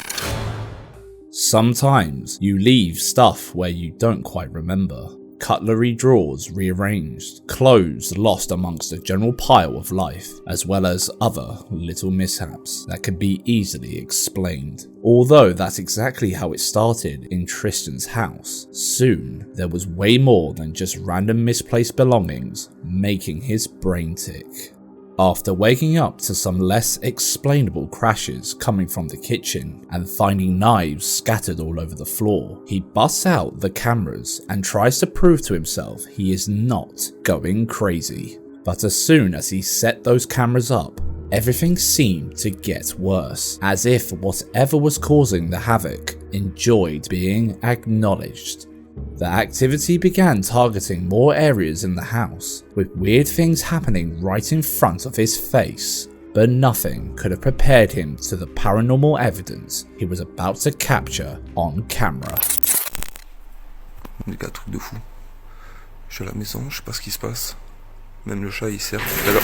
Sometimes you leave stuff where you don't quite remember. Cutlery drawers rearranged, clothes lost amongst a general pile of life, as well as other little mishaps that could be easily explained. Although that's exactly how it started in Tristan's house, soon there was way more than just random misplaced belongings making his brain tick. After waking up to some less explainable crashes coming from the kitchen and finding knives scattered all over the floor, he busts out the cameras and tries to prove to himself he is not going crazy. But as soon as he set those cameras up, everything seemed to get worse, as if whatever was causing the havoc enjoyed being acknowledged. The activity began targeting more areas in the house, with weird things happening right in front of his face, but nothing could have prepared him to the paranormal evidence he was about to capture on camera. Des gars, truc de fou. Je suis à la maison, je sais pas ce qui se passe. Même le chat il sert tout à l'heure.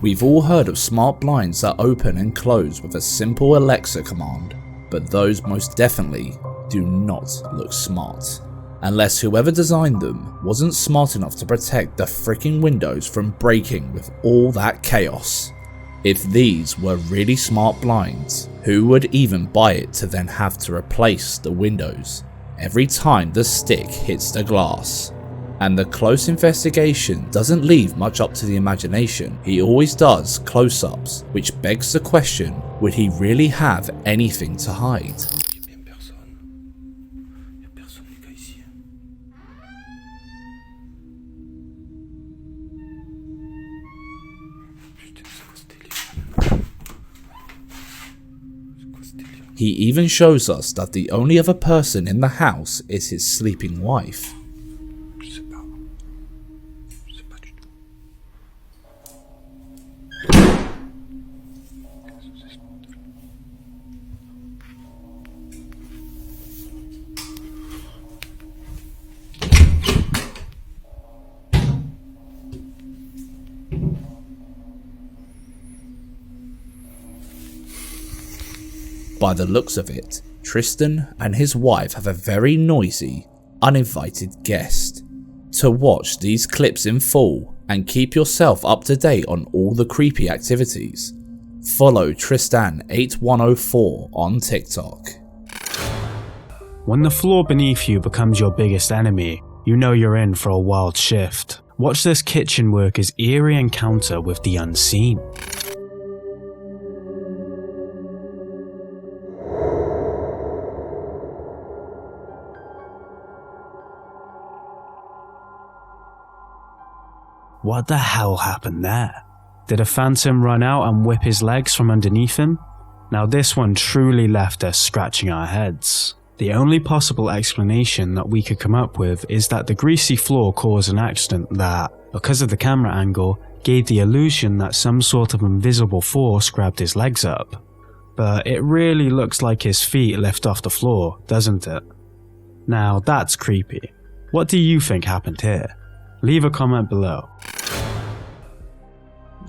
We've all heard of smart blinds that open and close with a simple Alexa command, but those most definitely do not look smart. Unless whoever designed them wasn't smart enough to protect the freaking windows from breaking with all that chaos. If these were really smart blinds, who would even buy it to then have to replace the windows every time the stick hits the glass? And the close investigation doesn't leave much up to the imagination. He always does close-ups, which begs the question, would he really have anything to hide? He even shows us that the only other person in the house is his sleeping wife. By the looks of it, Tristan and his wife have a very noisy, uninvited guest. To watch these clips in full and keep yourself up to date on all the creepy activities, follow Tristan8104 on TikTok. When the floor beneath you becomes your biggest enemy, you know you're in for a wild shift. Watch this kitchen worker's eerie encounter with the unseen. What the hell happened there? Did a phantom run out and whip his legs from underneath him? Now this one truly left us scratching our heads. The only possible explanation that we could come up with is that the greasy floor caused an accident that, because of the camera angle, gave the illusion that some sort of invisible force grabbed his legs up. But it really looks like his feet lift off the floor, doesn't it? Now that's creepy. What do you think happened here? Leave a comment below.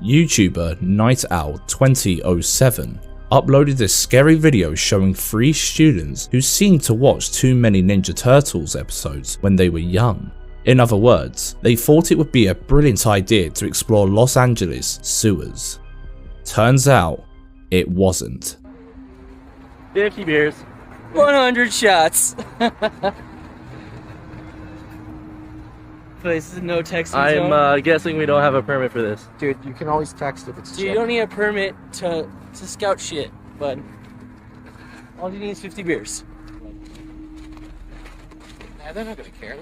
YouTuber NightOwl2007 uploaded this scary video showing 3 students who seemed to watch too many Ninja Turtles episodes when they were young. In other words, they thought it would be a brilliant idea to explore Los Angeles sewers. Turns out, it wasn't. 50 beers. 100 shots. This is no texting zone. I'm guessing we don't have a permit for this. Dude, you can always text if it's Dude, you don't need a permit to scout shit, but all you need is 50 beers. Nah, they're not gonna care.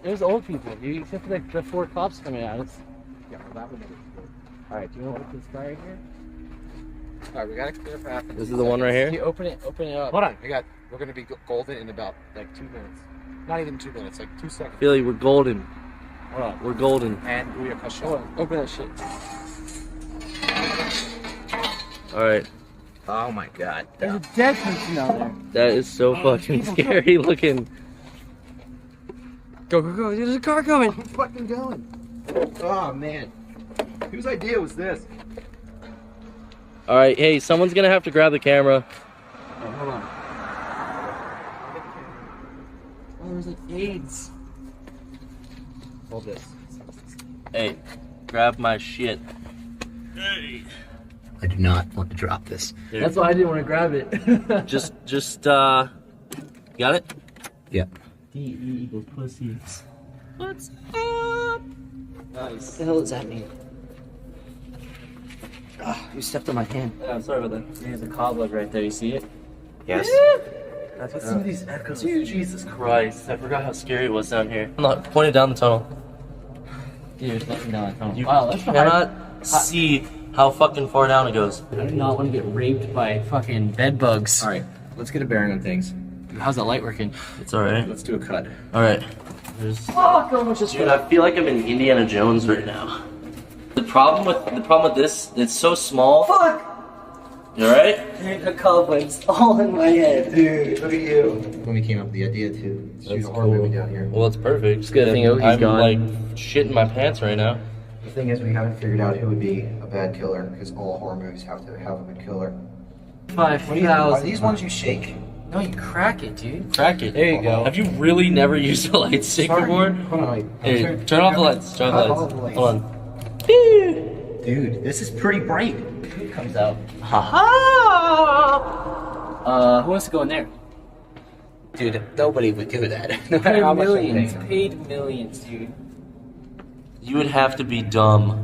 There's old people, dude. Except for like the 4 cops coming at us. Yeah, well, that one is good. Alright, do you want to open this guy right here? Alright, we got a clear path. This is the one right here? You open it up. Hold on, we're gonna be golden in about like 2 minutes. Not even 2 minutes, like 2 seconds. Billy, we're golden. Hold on. We're golden. And we have a shot. Open that shit. Alright. Oh my god. There's a dead person out there. That is so fucking scary looking. Go, there's a car coming. I'm fucking going. Oh man. Whose idea was this? Alright, hey, someone's gonna have to grab the camera. Oh, hold on. Oh, there's like AIDS. Hold this. Hey, grab my shit. Hey. I do not want to drop this. Dude. That's why I didn't want to grab it. Got it? Yep. D-E equals pussy. What's up? Nice. What the hell does that mean? You stepped on my hand. Yeah, I'm sorry about that. There's a cobweb right there. You see it? Yes. That's Listen to these echoes. Dude, Jesus Christ. I forgot how scary it was down here. Look, point it down the tunnel. Dude, let me know. You wow, that's cannot see how fucking far down it goes. I do not want to get raped by fucking bed bugs. Alright, let's get a bearing on things. How's that light working? It's alright. Let's do a cut. Alright. Dude, I feel like I'm in Indiana Jones right now. The problem with this, it's so small. Fuck! You alright? Dude, the cobwebs all in my head. Dude, look at you. When we came up with the idea to shoot a horror movie down here. Well, it's perfect. It's a good thing Ogie's I'm gone. like shitting my pants right now. The thing is, we haven't figured out who would be a bad killer, because all horror movies have to have a good killer. 5,000. Are these ones you shake? No, you crack it, dude. Crack it. There you go. Have you really never used a light stick before? Hold on, wait. Hey, turn off the lights. Turn off the lights. Hold on. Dude, this is pretty bright. It comes out. Ha Who wants to go in there? Dude, nobody would do that. No matter how much they millions. pay. Paid millions, dude. You would have to be dumb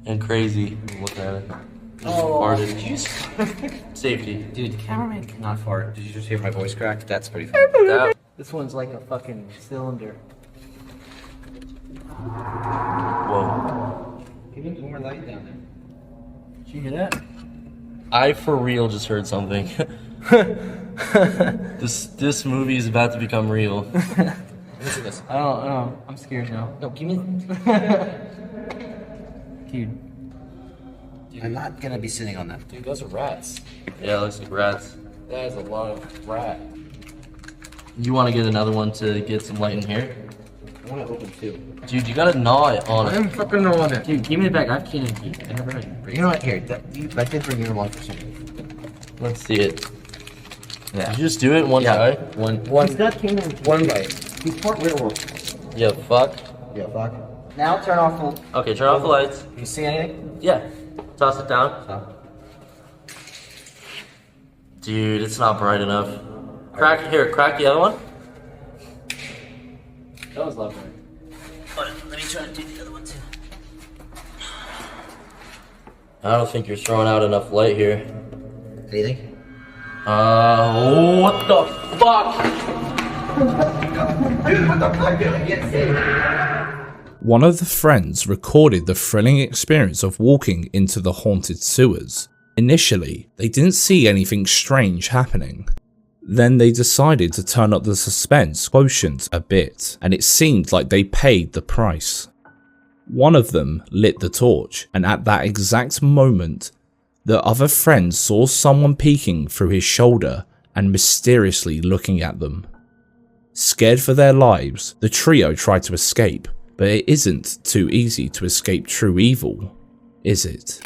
and crazy. Look at it. Oh, Farted. Safety. Dude, the cameraman cannot fart. Did you just hear my voice crack? That's pretty funny. That- This one's like a fucking cylinder. Whoa. Give me one more light down there. Did you hear that? I for real just heard something. This movie is about to become real. Listen to this. I don't know. I'm scared now. No, give me. Dude. I'm not gonna be sitting on that. Dude, those are rats. Yeah, it looks like rats. That is a lot of rat. You want to get another one to get some light in here? I want to open two. Dude, you gotta gnaw it on it. I'm fucking know on it. Dude, give me the bag. I have cannon key. I never heard You know what? Here, I did bring you along for something. Let's see it. Yeah. Did you just do it in one try? One He's got cannon key. one bite. He's part werewolf. Yeah, fuck. Yeah, fuck. Now turn off the. Okay, turn off the lights. Can you see anything? Yeah. Toss it down. Stop. Dude, it's not bright enough. Crack the other one. That was lovely. Let me try to do the other one too. I don't think you're throwing out enough light here. Anything? What the fuck? Dude, what the fuck? Get safe. One of the friends recorded the thrilling experience of walking into the haunted sewers. Initially, they didn't see anything strange happening. Then they decided to turn up the suspense quotient a bit, and it seemed like they paid the price. One of them lit the torch, and at that exact moment, the other friend saw someone peeking through his shoulder and mysteriously looking at them. Scared for their lives, the trio tried to escape, but it isn't too easy to escape true evil, is it?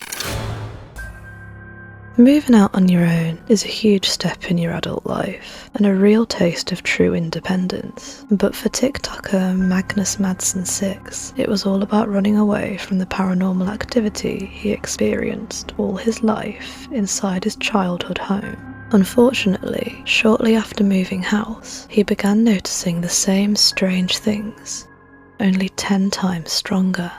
Moving out on your own is a huge step in your adult life and a real taste of true independence. But for TikToker Magnus Madsen6, it was all about running away from the paranormal activity he experienced all his life inside his childhood home. Unfortunately, shortly after moving house, he began noticing the same strange things, only 10 times stronger.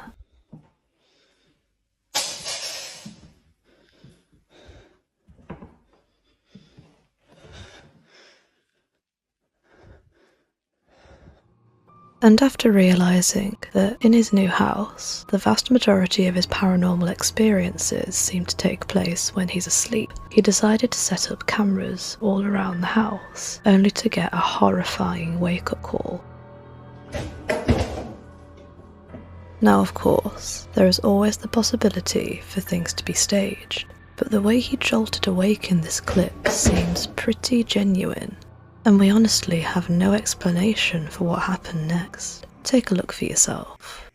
And after realising that in his new house, the vast majority of his paranormal experiences seem to take place when he's asleep, he decided to set up cameras all around the house, only to get a horrifying wake-up call. Now, of course, there is always the possibility for things to be staged, but the way he jolted awake in this clip seems pretty genuine, and we honestly have no explanation for what happened next. Take a look for yourself.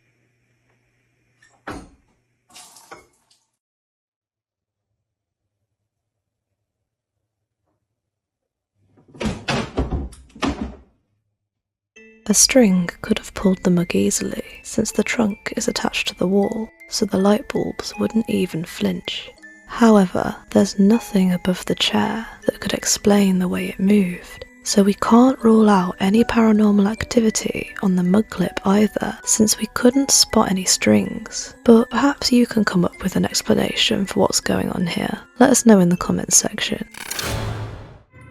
A string could have pulled the mug easily, since the trunk is attached to the wall, so the light bulbs wouldn't even flinch. However, there's nothing above the chair that could explain the way it moved, so we can't rule out any paranormal activity on the mug clip either, since we couldn't spot any strings. But perhaps you can come up with an explanation for what's going on here. Let us know in the comments section.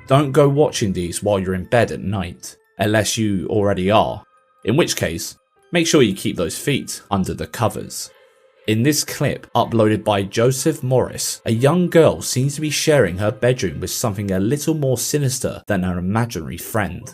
Don't go watching these while you're in bed at night, unless you already are, in which case, make sure you keep those feet under the covers. In this clip, uploaded by Joseph Morris, a young girl seems to be sharing her bedroom with something a little more sinister than her imaginary friend.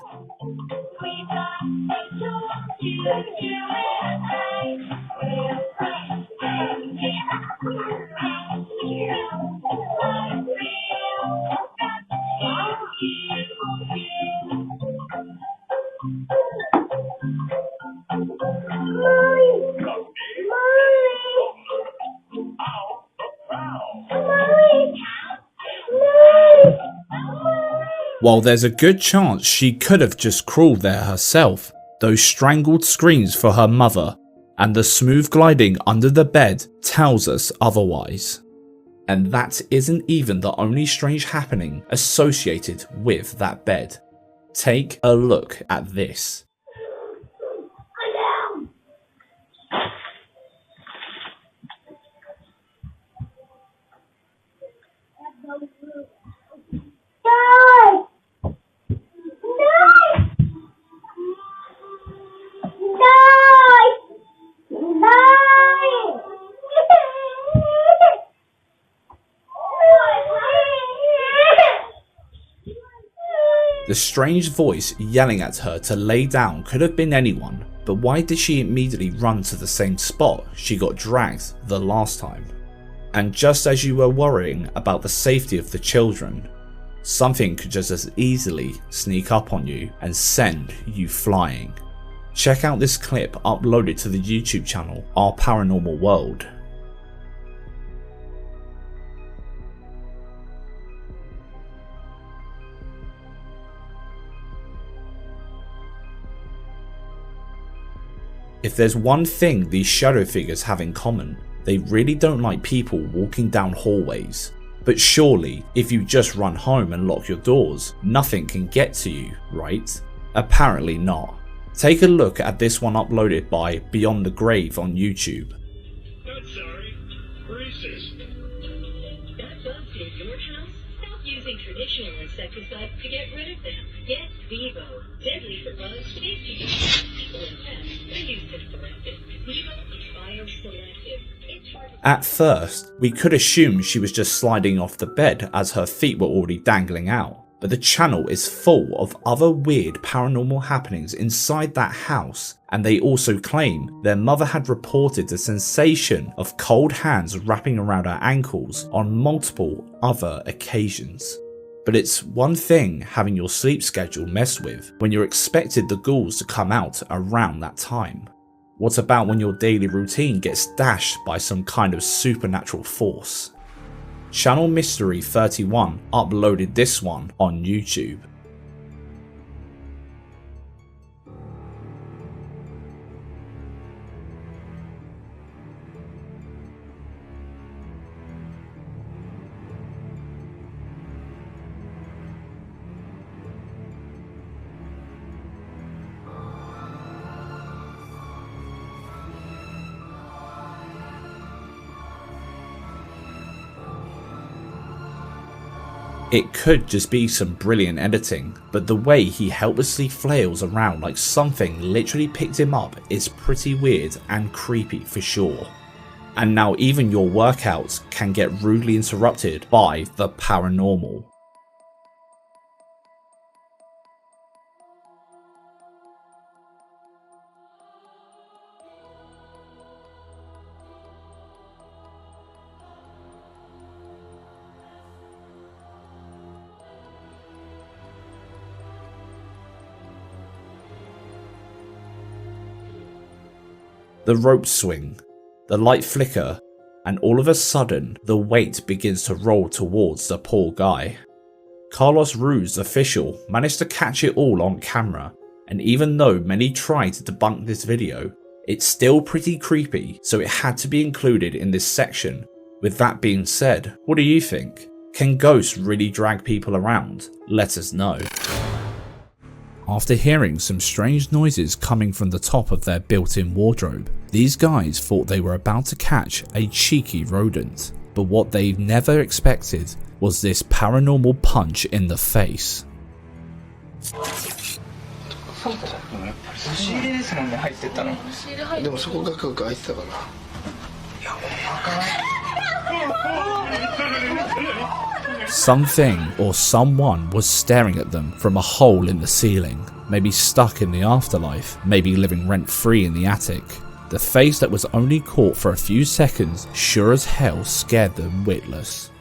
While there's a good chance she could have just crawled there herself, those strangled screams for her mother and the smooth gliding under the bed tells us otherwise. And that isn't even the only strange happening associated with that bed. Take a look at this. The strange voice yelling at her to lay down could have been anyone, but why did she immediately run to the same spot she got dragged the last time? And just as you were worrying about the safety of the children, something could just as easily sneak up on you and send you flying. Check out this clip uploaded to the YouTube channel Our Paranormal World. If there's one thing these shadow figures have in common, they really don't like people walking down hallways. But surely, if you just run home and lock your doors, nothing can get to you, right? Apparently not. Take a look at this one uploaded by Beyond the Grave on YouTube. I'm sorry. Racist. That bugs in your house? Stop using traditional insecticides to get rid of them. Get Vivo. Deadly for bugs, safe to use. People and pets, they use it selective. Vivo is bioselective. At first, we could assume she was just sliding off the bed as her feet were already dangling out. But the channel is full of other weird paranormal happenings inside that house, and they also claim their mother had reported the sensation of cold hands wrapping around her ankles on multiple other occasions. But it's one thing having your sleep schedule messed with when you're expected the ghouls to come out around that time. What about when your daily routine gets dashed by some kind of supernatural force? Channel Mystery 31 uploaded this one on YouTube. It could just be some brilliant editing, but the way he helplessly flails around like something literally picked him up is pretty weird and creepy for sure. And now even your workouts can get rudely interrupted by the paranormal. The ropes swing, the light flicker, and all of a sudden the weight begins to roll towards the poor guy. Carlos Ruiz, the official, managed to catch it all on camera, and even though many tried to debunk this video, it's still pretty creepy, so it had to be included in this section. With that being said, what do you think? Can ghosts really drag people around? Let us know. After hearing some strange noises coming from the top of their built-in wardrobe, these guys thought they were about to catch a cheeky rodent, but what they never expected was this paranormal punch in the face. 押し入れですもんね、入ってったの。でもそこガクガク開いてたから。いや、ほんまか。Something or someone was staring at them from a hole in the ceiling, maybe stuck in the afterlife, maybe living rent-free in the attic. The face that was only caught for a few seconds sure as hell scared them witless.